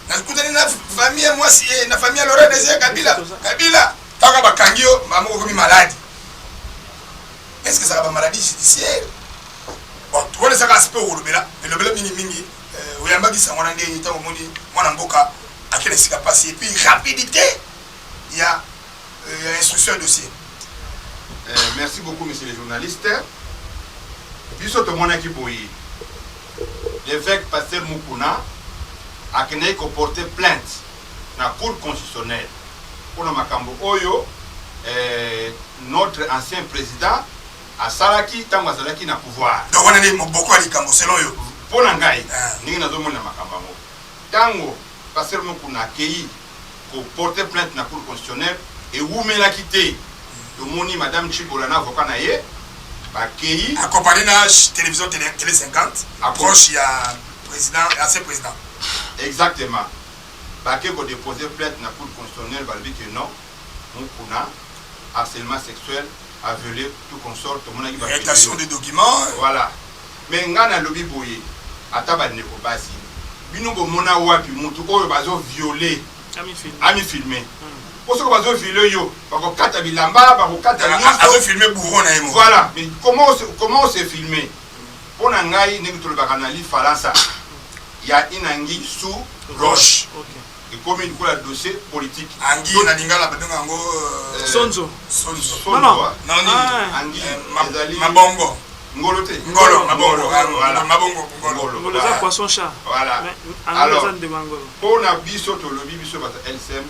Na kutani na famille moi si na famille Laurent Désir Kabila. Taka bakangio mamoko komi malade. Est-ce que ça va maladie judiciaire? Bon, tu vois ça aspect au lobela, mais lobela mingi oyamba ki sangona ndeni tango moni mwana mboka akele sika passer et puis rapidité. Il y a instruction dossier. Merci beaucoup monsieur les journalistes. Biso to mona ki boyi. L'évêque pasteur Mukuna a kene ko porter plainte na cour constitutionnelle. Pour makambo oyo notre ancien président a salaki tango salaki na pouvoir donc on est beaucoup à likambo selon yo pour ngai ningi na zomona makambo mo tango passer Mukuna kei ko porter plainte na cour constitutionnelle et wumela kité to moni madame Chibola na avocat na ye ba kei accompagné na télévision télé 50 approche ya président ancien président exactement. Baké ko déposer plainte na cour constitutionnelle balbi que non Mukuna harcèlement sexuel a violé tout consort to mona ki ba rédaction des documents voilà mais ngana lobi boye ataba ne ko basi bino bo mona wapi mutu oyo bazo violer ami filmé pour ce que bazo violer yo ba ko kata bilamba ba ko kata azo filmer bourron na emo voilà mais comment c'est filmé pour ngai ne to ba kanali faransa il y a une anguille sous roche. OK. Et comme il faut le dossier politique. Anguille na lingala badonga ngo Sonzo. Non. Anguille mabongo. Ngolote. Ngolo mabongo. Voilà. Mabongo ngolo. Ngolo ça poisson chat. Voilà. Alors pour na biso to lobi biso bata LCM,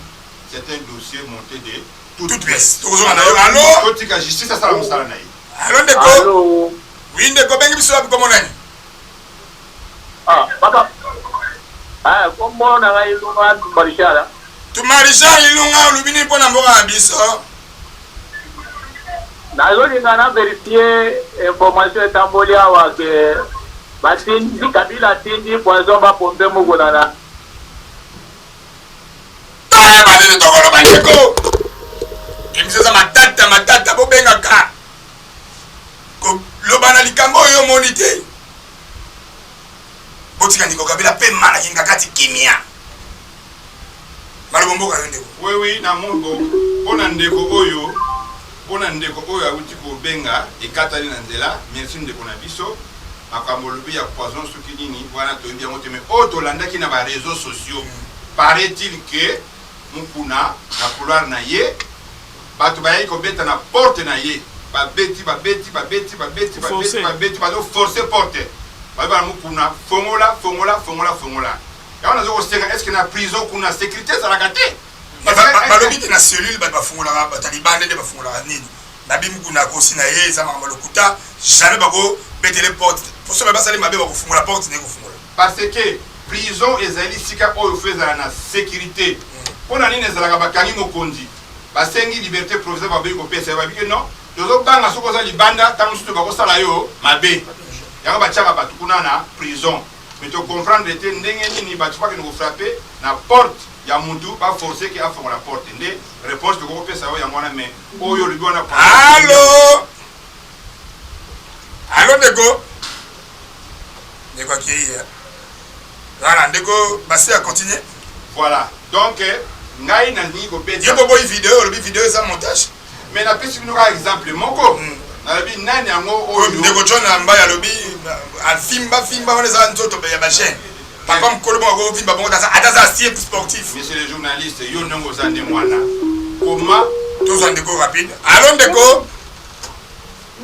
c'est un dossier monté de toute pièce. Allô? Totika justice ça la musala na yi. Allô ndeko? Allô. Oui ndeko bengi biso abi komo nani? Ah, papa. Ah, comment on a eu le Marisha Tu Marisha ilunga lubini pona mboka biso. Na zoni ngana vérifier information etamboli awa ke batindi Kabila tindi poison ba pombe mugolana. Ah, bade tokolo bandeko. Kimseza matata bobenga ka. Ko lobana likambo yo monite. Botika ndiko Kabila pe mana kinga kati kimia. Malobombo ka ndeko. Oui na mongo pona ndeko oyo awuti ko benga ekatali na nzela merci ndeko na biso makambo lobi ya poison soki nini wana toyebi yango te mais oyo tolandaki na ba réseaux sociaux paraît-il que Mukuna na couloir na ye bato bayaki kobeta na porte na ye babeti bazo forcer porte bayeba na Mukuna fongola ya wana zokosenga est ce que na prison kuna sécurité ezalaka te balobi te na cellule bato bafungolaka batalibande nde bafungolaka nini nabi Mukuna akosi na ye eza makambo lokuta jamais bakobetele porte poso basali mabe bakofungola porte nde kofungola parce que prison ezali sika oyo fo ezala na sécurité mpona nini ezalaka bakangi mokonzi basengi liberté provisoire babi kopesa babi que non tozo banga soko za libanda tango suto bakosala yo mabe yango batiaka bato kuna na prison mais to comprendre te ndenge nini bato pake nous frapper na porte ya mutu ba forcer ki afonga la porte nde réponse to kopesa yo yango na mais oyo libona Allô Allô Ndeko Ndeko qui est voilà Ndeko basi à continuer voilà donc ngai na ndingi kopesa yo bobo vidéo le vidéo ça montage mais na pesi bino ka exemple moko na bi nani yango oyo Ndeko John Mbaya lobi fimba on les a nzoto ya ba chaîne par comme kolobo ko fimba bongo ataza si sportif monsieur le journaliste yo ndongo za ndi mwana comment tous en déco rapide allô Ndeko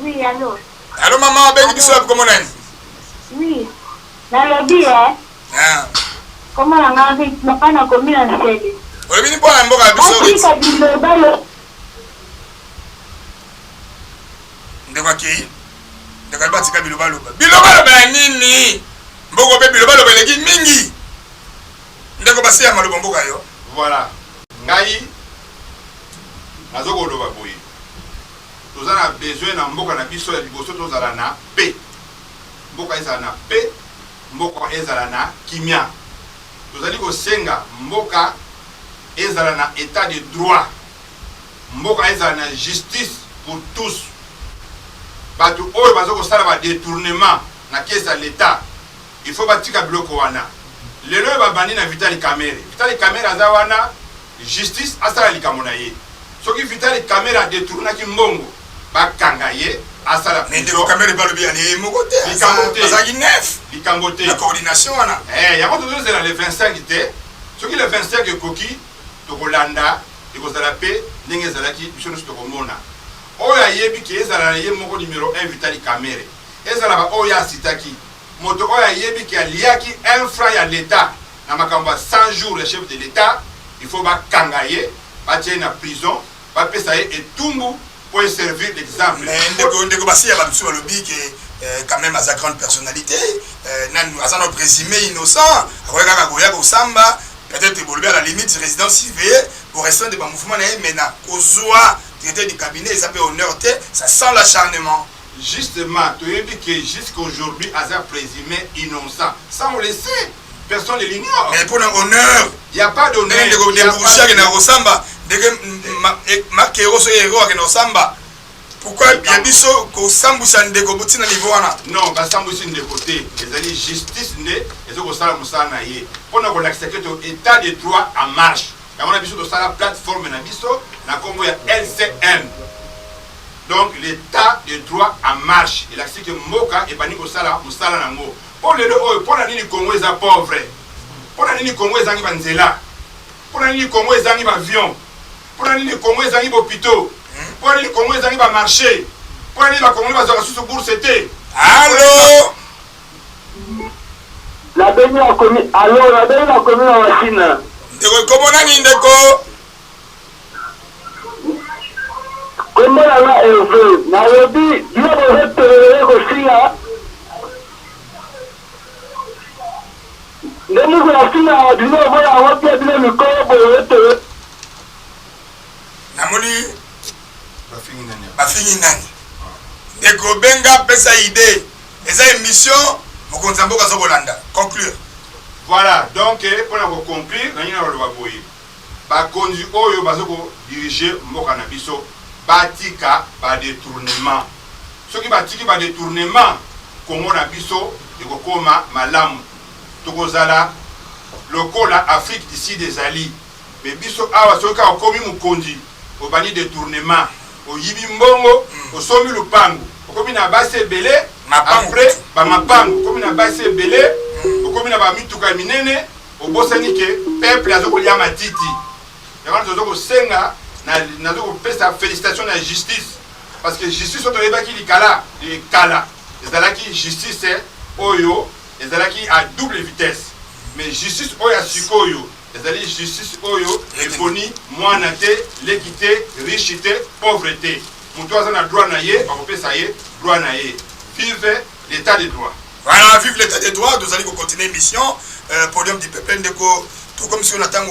Oui, allô. allô maman bengi biso comment nani Oui. Na lobby ah comment on a vu na pana combien de sel. lobi ni pona mboka biso Ndeko ki Ndeko batika biloba loba nini mboko pe biloba loba leki mingi Ndeko basi ya maloba mboka yo voilà ngai nazoko loba boye tozana besoin na mboka na biso ya liboso tozala na paix mboka ezala na paix mboka ezala na kimia tozali kosenga mboka ezala na état de droit mboka ezala na justice pour tous bato oyo bazo kosala ba détournement na caisse à l'état il faut batika biloko wana lelo babandi na Vitali Kamere aza wana justice asala likambo na ye soki Vitali Kamere a détourné ki mbongo bakanga ye asala Ndeko Kamere ba lobi ali moko te azaki neuf likambo te la coordination wana yango tozozela le 25 te soki le 25 ekoki tokolanda ekozala pe ndenge ezalaki biso nyonso tokomona oyo ayebi ke ezala na ye moko numéro 1 Vitali Kamere ezala ba oyo asitaki moto oyo ayebi ke aliaki un franc ya l'état na makambo ya 100 jours le chef de l'état il faut bakanga ye batie na prison bapesa ye etumbu pour servir d'exemple mais Ndeko basi ya babiso balobi ke quand même à sa grande personnalité à notre présumé innocent akoyaka koya kosamba peut-être évoluer à la limite résidence surveillée pour rester de mouvement maintenant kozwa traité du cabinet ça peut honneur ça sent l'acharnement justement tu as dit que jusqu'aujourd'hui Aza présumé innocent ça on le sait personne ne l'ignore mais pour un honneur il y a pas d'honneur il y a pas de kosamba de makero so héros ke kosamba pourquoi bien biso kosambusha Ndeko botina niveau wana non basambusi Ndeko te ezali justice nde ezoko sala musala na ye pona ko l'accepter état de droit en marche yango na biso to sala plateforme na biso na kombo ya LCM donc l'état de droit en marche il accepte mboka et bani ko sala musala nango pour le oyo pona nini Congo eza pauvre pona nini Congo ezangi banzela pona nini Congo ezangi ba avion pona nini Congo ezangi hôpitaux pona nini Congo ezangi ba marché pona nini ba Congo bazaka susu bourse te allô la beni la commune allô la beni la commune en Chine Ndeko comment nani Ndeko comment la Hervé na lobi yo boze tele ko singa ndemu ko singa dino boya wapia bino mikoro boze tele namoni bafingi nani Ndeko benga pesa idée eza émission mokonzi mboka zokolanda conclure voilà donc pour la conclure nani na loba boye bakonzi oyo bazoko diriger mboka na biso batika ba détournement soki batiki ba détournement Congo na biso ekokoma malamu tokozala lokola Afrique d'ici des alliés mais biso awa soki okomi mukonzi obani détournement oyibi mbongo osomi lupango okomi na base ebele après ba mapango okomi na base ebele okomi na ba mituka minene obosani ke peuple azokolia matiti yango tozokosenga nazokopesa félicitation na justice parce que justice oyo toyebaki likala ezalaki justice oyo ezalaki à double vitesse mais justice oyo ya sikoyo ezali justice oyo eponi mwana te leki te riche te pauvre te moto aza na droit na ye bakopesa ye droit na ye vive l'état de droit voilà vive l'état de droit tozali kocontinue émission podium du peuple Ndeko tout comme si on attend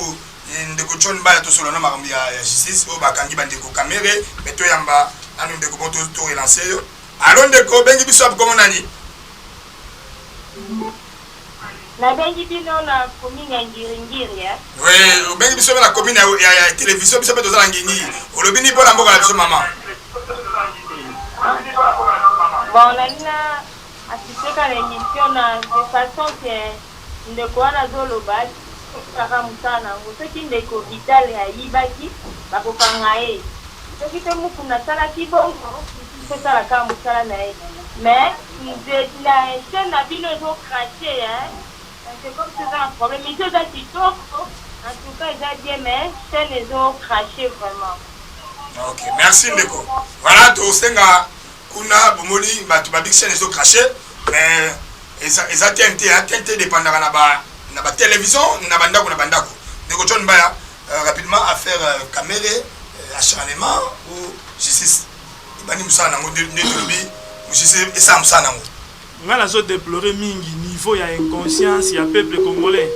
ndeko John Baya to solo na makambi ya justice o bakangi bandeko kamere meto yamba anu ndeko bon to relancer yo alo ndeko bengi biso ab komo nani Na bengi bino na commune ya Ngiringiri ya. oui bengi biso na commune ya télévision biso beto za ngingi olobi ni bona mboka la biso mama Bon, on a assisté à l'émission de façon que ndeko wana zoloba kaka mutana ngo qui ndeko vital ya yibaki bakokanga ye soki te muku na sala kibongo sala kaka musala na ye mais la chaîne na bino ezo craché hein c'est comme c'est un problème mais c'est un kitoko en tout cas ils a bien mais chaîne ezo craché vraiment. Ok, merci ndeko. Voilà, to senga kuna bomoli batu ba big chaîne ezo craché mais eza tente dépendra na ba télévision na bandako na bandako. Ndeko John Baya rapidement affaire caméra acharnement ou justice. Ibani musana nango ndetolobi justice esa musana nango. Ngala zo déplorer mingi niveau ya inconscience ya peuple congolais.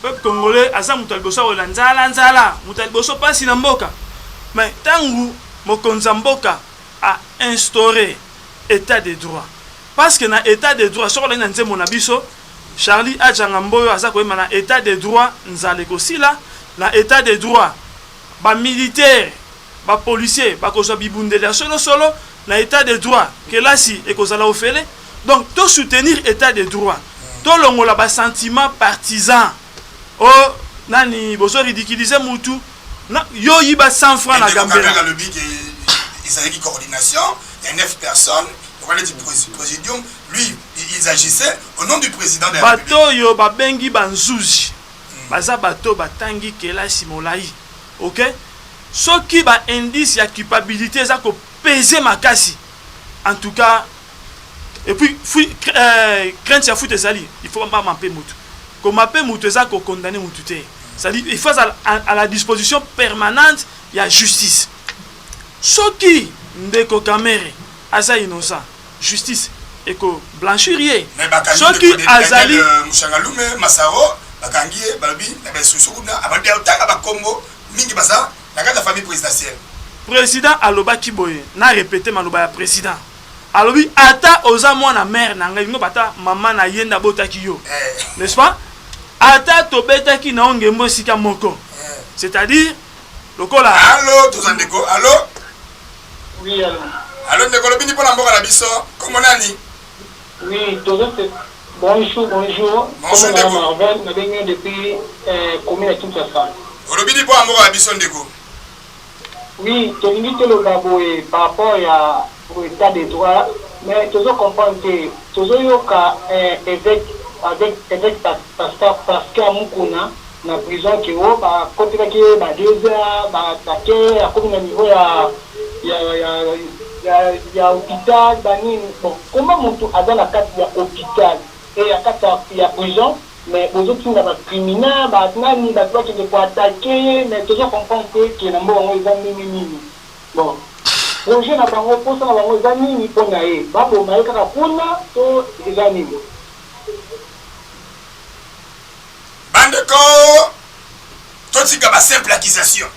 Peuple congolais aza mutalboso wala nzala mutalboso pasi na mboka. Mais tangu mokonza mboka a instauré état de droit parce que na état de droit sur la nzembo na biso Charlie Adjangamboyo aza ko na état de droit nzale kosila na état de droit ba militaire ba policier ba ko bibundela solo na état de droit que là si e kozala ofele donc to soutenir état de droit to longola ba sentiment partisan o nani bozo ridiculiser mutu na yo yiba 100 francs na Gambela le but ils avaient une coordination il y a 9 personnes pour aller du présidium lui ils agissaient au nom du président de la République bato yo babengi banzuzi baza bato batangi kelasi molai OK soki ba indice ya culpabilité za ko peser makasi en tout cas et puis crainte ya foot ezali il faut pas m'appeler mutu ko m'appeler mutu za ko condamner mutu te. C'est-à-dire il faut à la disposition permanente il y a justice. Soki ndeko kamere aza innocent justice et ko blanchirier. Soki azali mushangalume masaro bakangi balobi na besusukuna abandi otaka bakombo mingi basa na kata famille présidentielle. Président aloba kiboye na répéter maloba ya président. Alobi ata oza mwana mère na ngai ngo bata maman na yenda botaki yo. N'est-ce pas? Ata tobetaki na ongembo sika moko. C'est-à-dire lokola allo tozandeko allo Oui, allô. Allo ndeko lobini pona mboka la biso comment nani Oui, tozate. Bonjour. Bonjour, Comment Marvel, na bengi depuis commune à Kinshasa. olobini pona mboka la biso ndeko. Oui, tolingi toloba boye par rapport à au état de droit, mais tozo comprendre que tozo yoka avec Pascal Mukuna na prison qui o ba côté qui ba déjà ba attaquer à comme niveau ya hôpital bani bon comment montu ada na carte ya hôpital et ya carte ya prison mais aux autres na ba criminel ba nani ba toi qui te pour attaquer mais toujours comprendre que na mbongo ils ont nini bon projet na bango posa na bango za nini pona e ba bo mai kaka kuna to eza nini Bandeko totika ba simple accusation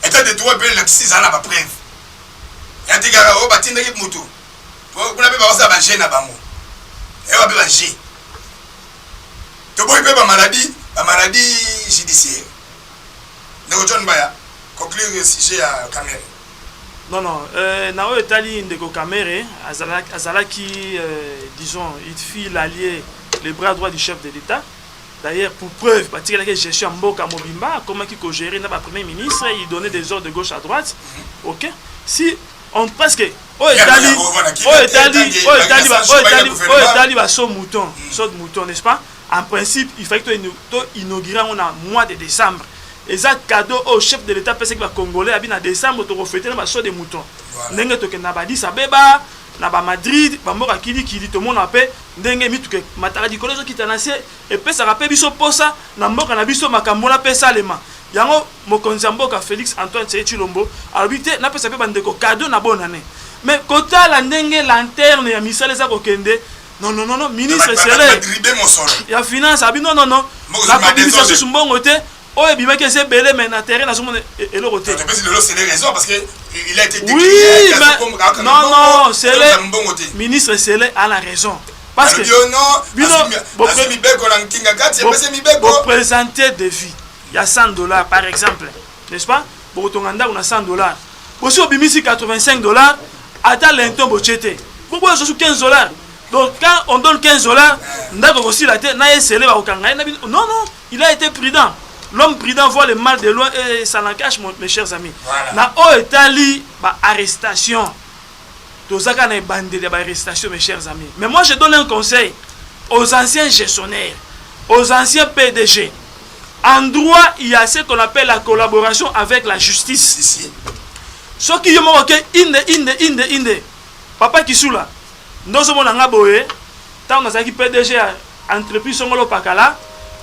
état de droit ben l'accusation na ba preuve ya tika o batindaki mutu kuna pe ba osa ba gêne na bango e ba pe ba gêne to boy pe ba maladie judiciaire ndeko John Baya conclure le sujet à caméra. Non, na o etali ndeko kamere azalaki disons il fit l'allié le bras droit du chef de l'État. D'ailleurs, pour preuve, parce que gestion Mboka Mobimba, comment il faut gérer notre premier ministre, il donnait des ordres de gauche à droite. Ok. Si on presque saut mouton, n'est-ce pas? En principe, il fallait que nous inaugurions en mois de décembre. Et ça cadeau au chef de l'État parce que les Congolais en décembre tu refléter le saut des moutons. N'engue to que Nabadi Abeba, Naba Madrid, Bamboka Kili tout le monde appelle ndenge mitu ke mataradi kolezo kitanase et pe ça rappelle biso posa na mboka na biso makambola pesa lema yango mokonzi mboka Félix Antoine Tshisekedi habité na pesa pe bandeko cadeau na bonne année mais kota la ndenge lanterne ya misale za kokende non ministre Sele ya finance abi non la publication sur mbongo te oh et bien que c'est belé mais na terrain na somo et le côté tu peux dire c'est les raisons parce que il a été décrié oui mais non c'est le ministre c'est à la raison parce que vous présentez des vies il y a $100 par exemple n'est-ce pas pour ton anda on a $100 aussi au bimisi $85 attends l'inton bochete pourquoi je suis $15 donc quand on donne $15 ndako aussi la tête na esele ba okanga non il a été prudent. L'homme prudent voit le mal de loin et ça n'en cache, mes chers amis. Na o etali ba arrestation. Tozaka na bande de ba arrestation, mes chers amis. Mais moi je donne un conseil aux anciens gestionnaires, aux anciens PDG. En droit, il y a ce qu'on appelle la collaboration avec la justice. Ce qui est inde. Papa Kisula, nous sommes en Aboé, tant que nous PDG entreprise Songolo Pakala.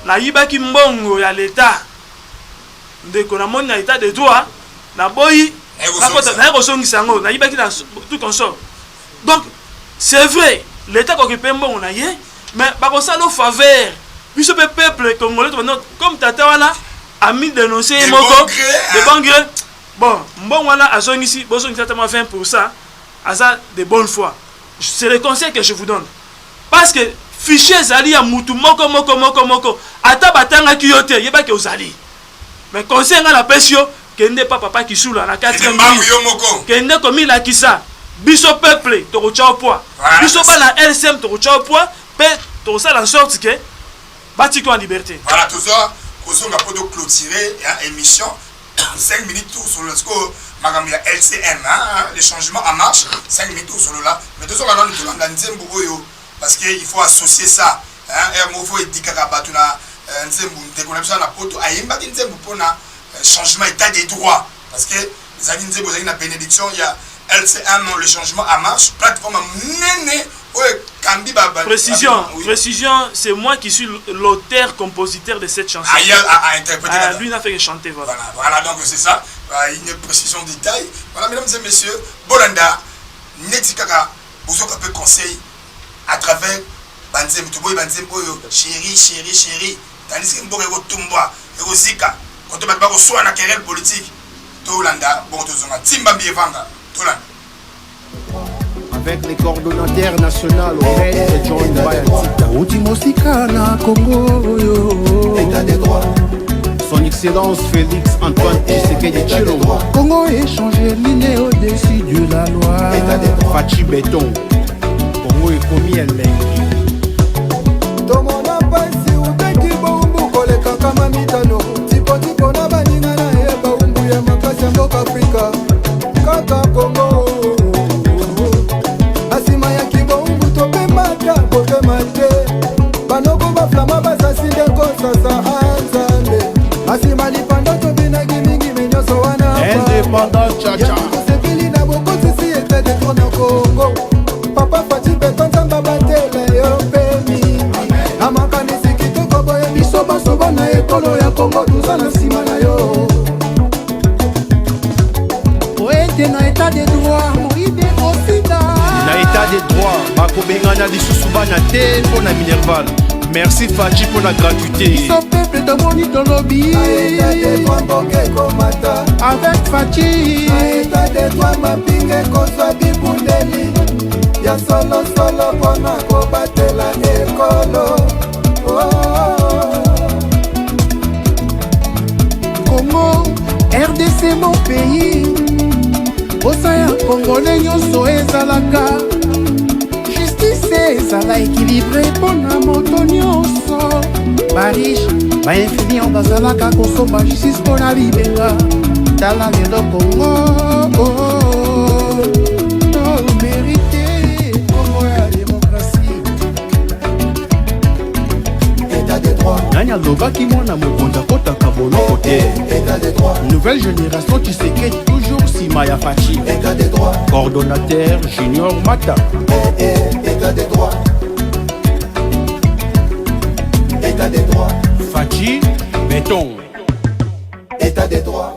Na yibaki mbongo ya l'État ndeko na moni na état de droit na boyi na kosongisa ngo na yibaki na tout consort. Donc c'est vrai l'État ko kepe mbongo na ye mais ba ko sala faveur biso peuple congolais comme tata wana a mis dénoncer moko de bon gré bon mbongo wana azongisi bosongisa tama 20% asa de bonne foi. C'est le conseil que je vous donne parce que fichier zali ya mutu moko ata batanga kiyote yeba ke ozali mais conseil nga la pesio kende pa papa Kisula na 4e kende komi la kisa biso peuple to ko chao poa biso ba na LCM to ko chao poa pe to ça en sorte que batiko en liberté. Voilà tout ça kozonga pour de clôturer émission 5 minutes tout sur le score magamia LCM les changements en marche 5 minutes tout sur là mais tout ça là nous dans nzembo oyo parce qu'il faut associer ça. Il faut dire que changement état des droits. Parce que les amis disent la bénédiction, il y a LCM, le changement à marche, plateforme Précision, c'est moi qui suis l'auteur-compositeur de cette chanson. Lui n'a fait que chanter. Voilà, donc c'est ça. Une précision détail. Voilà, mesdames et messieurs, Bolanda, Netikaka, vous avez un conseil à travers Banzem, chérie, tandis que Mboka est Tumba, et Zika, quand on va pas soit la querelle politique, Tolanda, bon, Timba Bievanga, Tolanda. Avec les coordonnateurs nationaux, et John Bayatita. Outimosika na Congo, État des droits. Son Excellence Félix Antoine Tshisekedi Tshilombo. Congo échangé liné au-dessus de la loi. État des droits. Fachi Béton. Congo est commis elengi. Tomona pasi uteki bombu koleka kama mitano. Tipo na baninga na eba umbu ya makasi ya mboka Afrika. Kaka Congo. Asima ya kibombu tope mata boke mate. Banoko baflama basasinde kosasa anzambe. Asima lipando tobina gimingi menyoso wana. Indépendant Tchacha. Sepili na boko sisi ete de trona Congo. Papa Fachi Beton Zamba batela yo pemi. Amakanisi kitoko boye biso basoba na ekolo ya Congo tuza na sima na yo. Oete na état de droit moïbe osida. Na état de droit bakobengana lisusu bana te mpona Minerval. Merci Fachi pour la gratuité. Biso peuple de moni tolobi. Na état de droit mboke komata. Avec Fachi. Na état de droit mapinge kozwa bibundeli. Ya solo pona kobatela ekolo. Congo, RDC mon pays. Osaya congolais nyonso ezalaka. Justice ezala équilibré pona moto nyonso. Bariche, bainfluent bazalaka kosomba justice pona libenga. Tala lelo Congo. Nani alobaki mwana mokonza kotaka boloko te. Nouvelle génération tu sais que toujours sima ya Fachi. Coordonnateur Junior Mata. État des droits. État des droits. Fachi Béton. État des droits.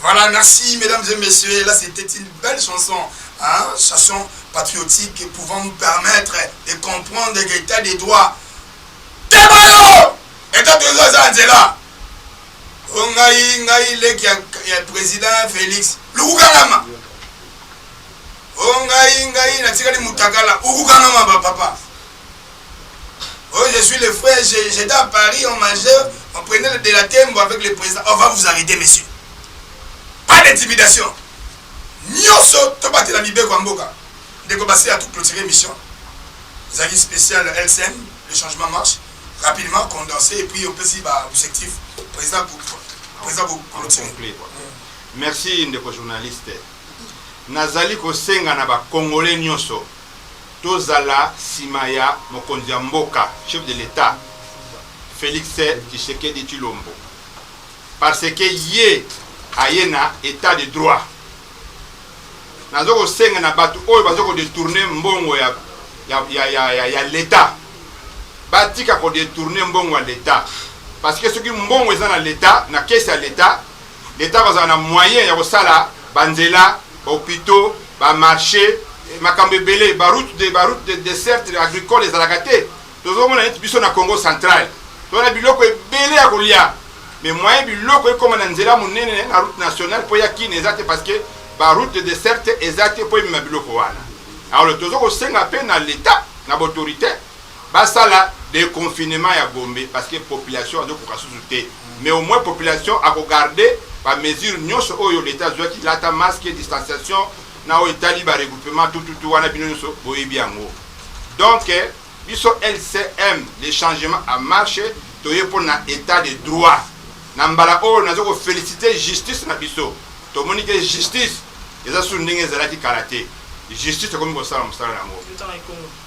Voilà, merci mesdames et messieurs. Là, c'était une belle chanson, hein, chanson patriotique pouvant nous permettre de comprendre l'état des droits. Tebayo! État de droits, c'est là. Ngai, le président Félix. L'Ouganama. Ngai, natikali Mutakala. Ouganama, papa. Oh, je suis le frère, j'étais à Paris, on mangeait, on prenait de la tembo avec le président. On va vous arrêter, messieurs. Pas d'intimidation. Nyoso, tobate la bibe Kwamboka. Dès qu'on passe à tout clôturer mission. Zagi spécial LCM, le changement marche. Rapidement, condensé, et puis on peut aussi objectif. Président pour clôturer. Merci, ndeko journaliste. Nazali kosenga na ba Congolais nyoso. Tozala Simaya Mokonzi Mboka, chef de l'État, Félix Tshisekedi Tshilombo. Parce que yé ayena état de droit. Nazoko senga na batu oyo bazoko détourner mbongo ya l'État. Batika ko détourner mbongo ya l'État. Parce que ce qui mbongo eza na l'État, na caisse ya l'État, l'État bazana na moyen ya kosala banzela, hôpitaux, ba marché, makambe belé, baroute de dessert agricole les alagate. Tozo mona neti biso na Congo central. Tona biloko belé ya kolia. Mais moyen biloko comme na nzela monene na route nationale po ya kine ezate parce que baroute de dessert ezate po ma biloko wana. Alors le tozo ko senga pe na l'état na autorité basala de confinement ya Gombe parce que population a de kokasuté. Mais au moins population a ko garder ba mesure nyonso oyo l'état zwa ki lata masque distanciation na o itali ba regroupement tout wana bino nyonso boyebi yango. Donc biso LCM les changements à marché toye pour na état de droit. Nambala oyo nazo ko féliciter justice na biso. To moni que justice eza su ndenge ezalaki karaté. Justice comme ko sala musala nango.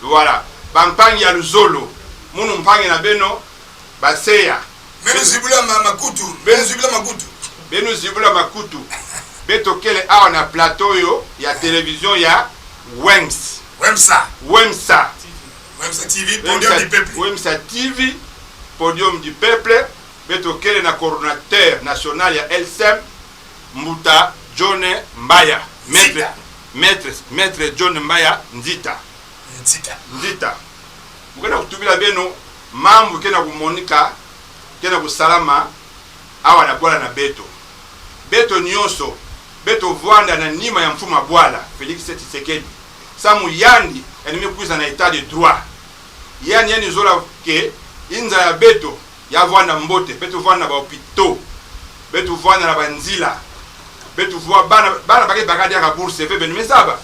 Voilà. Bampangi ya luzolo. Munu mpangi na beno baseya. Beno zibula makutu. Beno zibula makutu. Beno zibula makutu. Beto kele awa na plateau yo ya télévision ya Wemsa TV, podium du peuple. Wemsa TV, podium du peuple. Beto kele na coordinateur national ya LCM Mbuta John Mbaya. Maître John Mbaya Nzita. Mukena kutubila beno mambo kena kumonika kena kusalama awa na bwala na beto nyonso beto vwanda na nima ya mfuma bwala Félix Tshisekedi samu yandi enime kuiza na état de droit yani zola ke inza ya beto ya vwanda mbote beto vwanda ba hôpitaux beto vwanda na banzila beto vwa bana bake bakadi ya bourse fe benu mesaba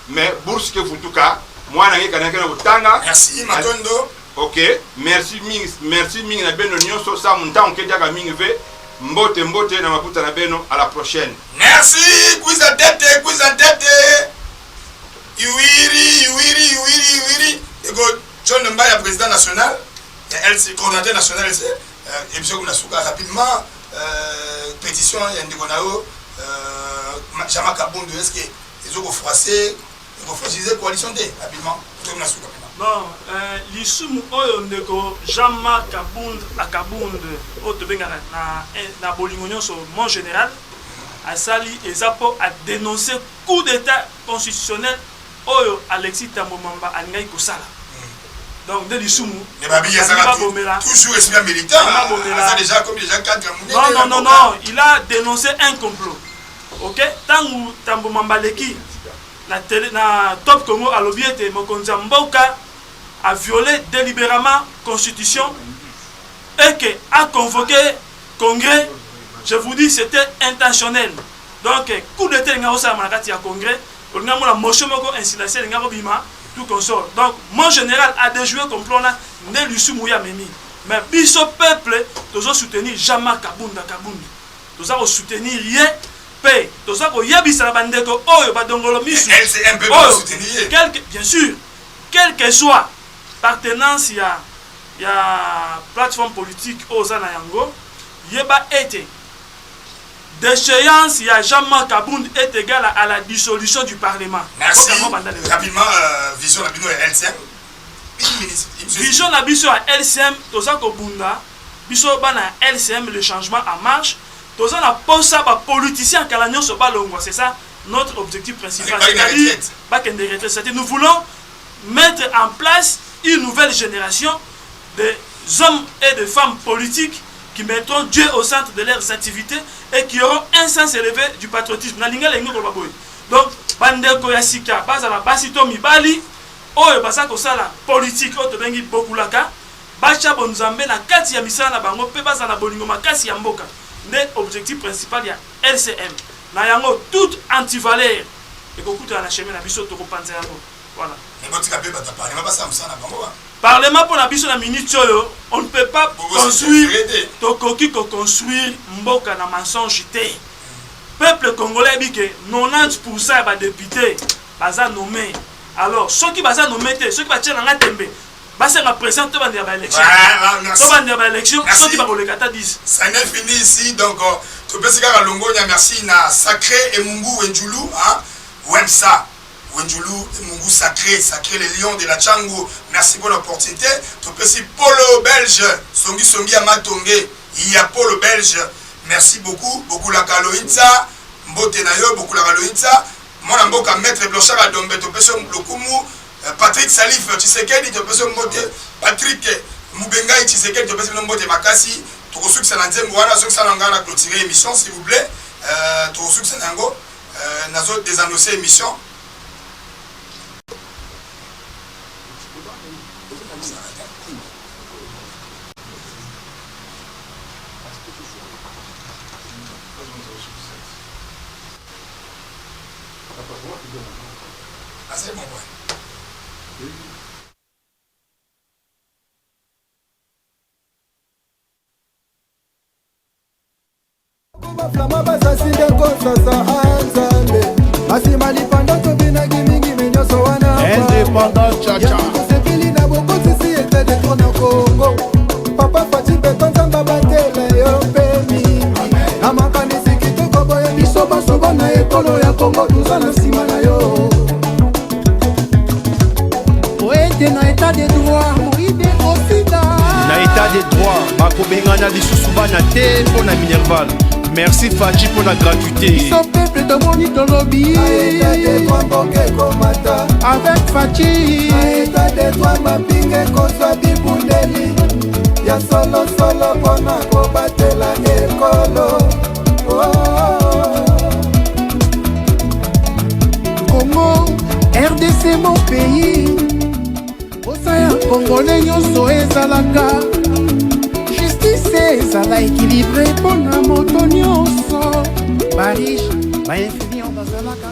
mais bourse ke futuka mwana ngeka na kana kutanga. Merci Matondo. OK, merci mingi na beno nyonso sa muntango ke diaka mingi ve mbote na maputa na beno. À la prochaine. Merci kuiza tete Iwiri ego John Mbaya président national et LC coordinateur national LC et puis on a souka rapidement pétition ya ndikonao Jama Kabundu est-ce que ils ont froissé coalition de rapidement. Bon, l'isumu oyo ndeko Jama Kabundu akabundu otobenga na bolingo nyonso mon général asali ezapo a dénoncer coup d'état constitutionnel oyo Alexis Tambo Mamba alingai kosala. Donc de l'isumu toujours esprit militant ça déjà comme déjà 4 non, il a dénoncé un complot. OK, tangu Tambo Mamba leki na Top Congo a l'objet Mokonzi Mboka a violé délibérément constitution et que a convoqué congrès. Je vous dis c'était intentionnel. Donc coup d'état nga osa manakati ya congrès on a la motion moko incidentielle nga bima tout consort. Donc mon général a déjoué complot na ne lusumu ya memi. Mais biso peuple tozo soutenir Jama Kabundu. Tozo soutenir rien. Toza ko yebisa bandeko oyo badongolo misu bien sûr quel que soit partenance ya plateforme politique ozana yango yeba ete déchéance ya Jama Kabundu est égale à la dissolution du parlement. Merci rapidement vision la bino ya LCM vision la biso ya LCM toza ko bunda biso bana LCM le changement en marche tous en posa ba politicien kalanyo so balongwa, c'est ça notre objectif principal. C'est-à-dire nous voulons mettre en place une nouvelle génération de hommes et de femmes politiques qui mettront Dieu au centre de leurs activités et qui auront un sens élevé du patriotisme. Donc, bandeko ya sika, bazala basito mibali, oyo basako sala politique, oyo tobengi bokulaka, bacha bonzambe na kati ya misala na bango, pe bazala bolingo makasi ya mboka. Nde objectif principal ya LCM. Na yango toute antivaleur. Et kokuta na chemin na biso toko panza yango. Voilà. Parlement pour la biso na minute oyo, on ne peut pas construire tokoki ko construire mboka na mensonge te. Peuple congolais dit que 90% ba député baza nommé. Alors ceux qui baza nommé te, ceux qui ba tient na tembe, basa na président to bandi ba élection. To bandi ba élection, ceux qui ba kolekata 10. Ça n'est fini ici donc to pesika longonya merci na Sacré et Mungu Wenjulu hein. Wemsa Wenjulu Mungu Sacré les lions de la Tchango. Merci pour l'opportunité. To pesi Polo Belge, Songi Amatonge, il y a Polo Belge. Merci beaucoup la Kaloïtza, Mbote Nayo, beaucoup la Kaloïtza. Mon amboka maître Blochard a dombé to pesi Lokumu, Patrick Salif, Tshisekedi to pesi Mbote, Patrick Mubengai Tshisekedi to pesi Mbote Makasi. Tokosuki Sananzembo wana soki sananga na clôturer émission s'il vous plaît. Tokosuki Sanango nazo désannoncer émission. Ah, c'est bon, ouais. Flama basasi ndeko sasa anzambe Masimali panda tobina gimingi menyoso wana Indépendant Chacha Sepili na boko sisi ete de trona Congo Papa Fati beto nzamba batele yo pemi Namakani sikito kobo ya biso basobo na ekolo ya Congo Tuza na sima na yo Oete na état de droit Moïde Osida Na état de droit bakobengana lisusu bana te mpo na Minerval. Merci Fachi pour la gratuité. Son peuple de moni dans lobby. Avec Fachi. Aïta de toi ma pingue kosa bibundeli. Ya solo pona ko batela ekolo. Congo, RDC mon pays. Osaya Congolais nyonso ezalaka. Ezala équilibré pour la moto nyonso bariche bainfini on bazalaka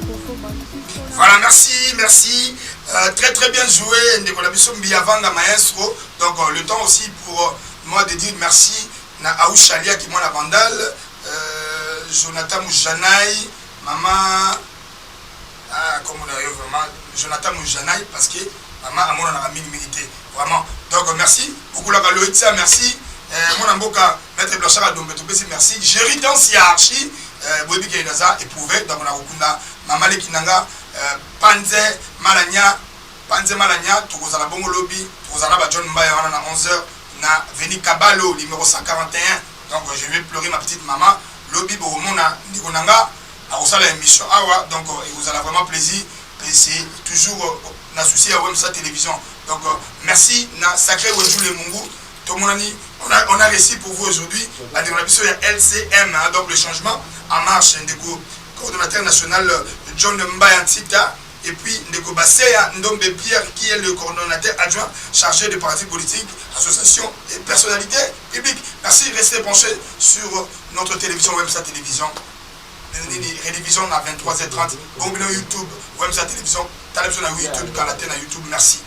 Voilà, merci. Très bien joué ndeko na biso Mbiyavanga maestro. Donc le temps aussi pour moi de dire merci na Aouchalia qui moi la Vandal, Jonathan Moujanaï, maman comme on a vraiment Jonathan Moujanaï parce que maman a mon a milité vraiment. Donc merci beaucoup la Valoïtza, merci. Mon amboka maître Blanchard a dombé topesi merci. Jerry Dansi Archi boyebi ke naza éprouvé donc on a okunda mama lekinanga Panze Malanya tokozala bongo lobby tokozala ba John Mbaya wana na 11h na Veni Kabalo numéro 141. Donc je vais pleurer ma petite maman lobby bomona ndikonanga akosala émission awa donc et vous allez vraiment plaisir et c'est toujours na souci à Wemsa télévision. Donc merci na Sacré Wenjulu Mungu. On a réussi pour vous aujourd'hui à développer sur LCM, hein, donc le changement en marche. Ndeko coordonnateur national John Mbayantita et puis Ndeko Basseya Ndombe Pierre qui est le coordonnateur adjoint chargé des partis politiques, associations et personnalités publiques. Merci, restez branchés sur notre télévision Wemsa Télévision. Rédivision à 23h30. Bon, YouTube, Wemsa Télévision, télévision à YouTube, Kalaté à YouTube. Merci.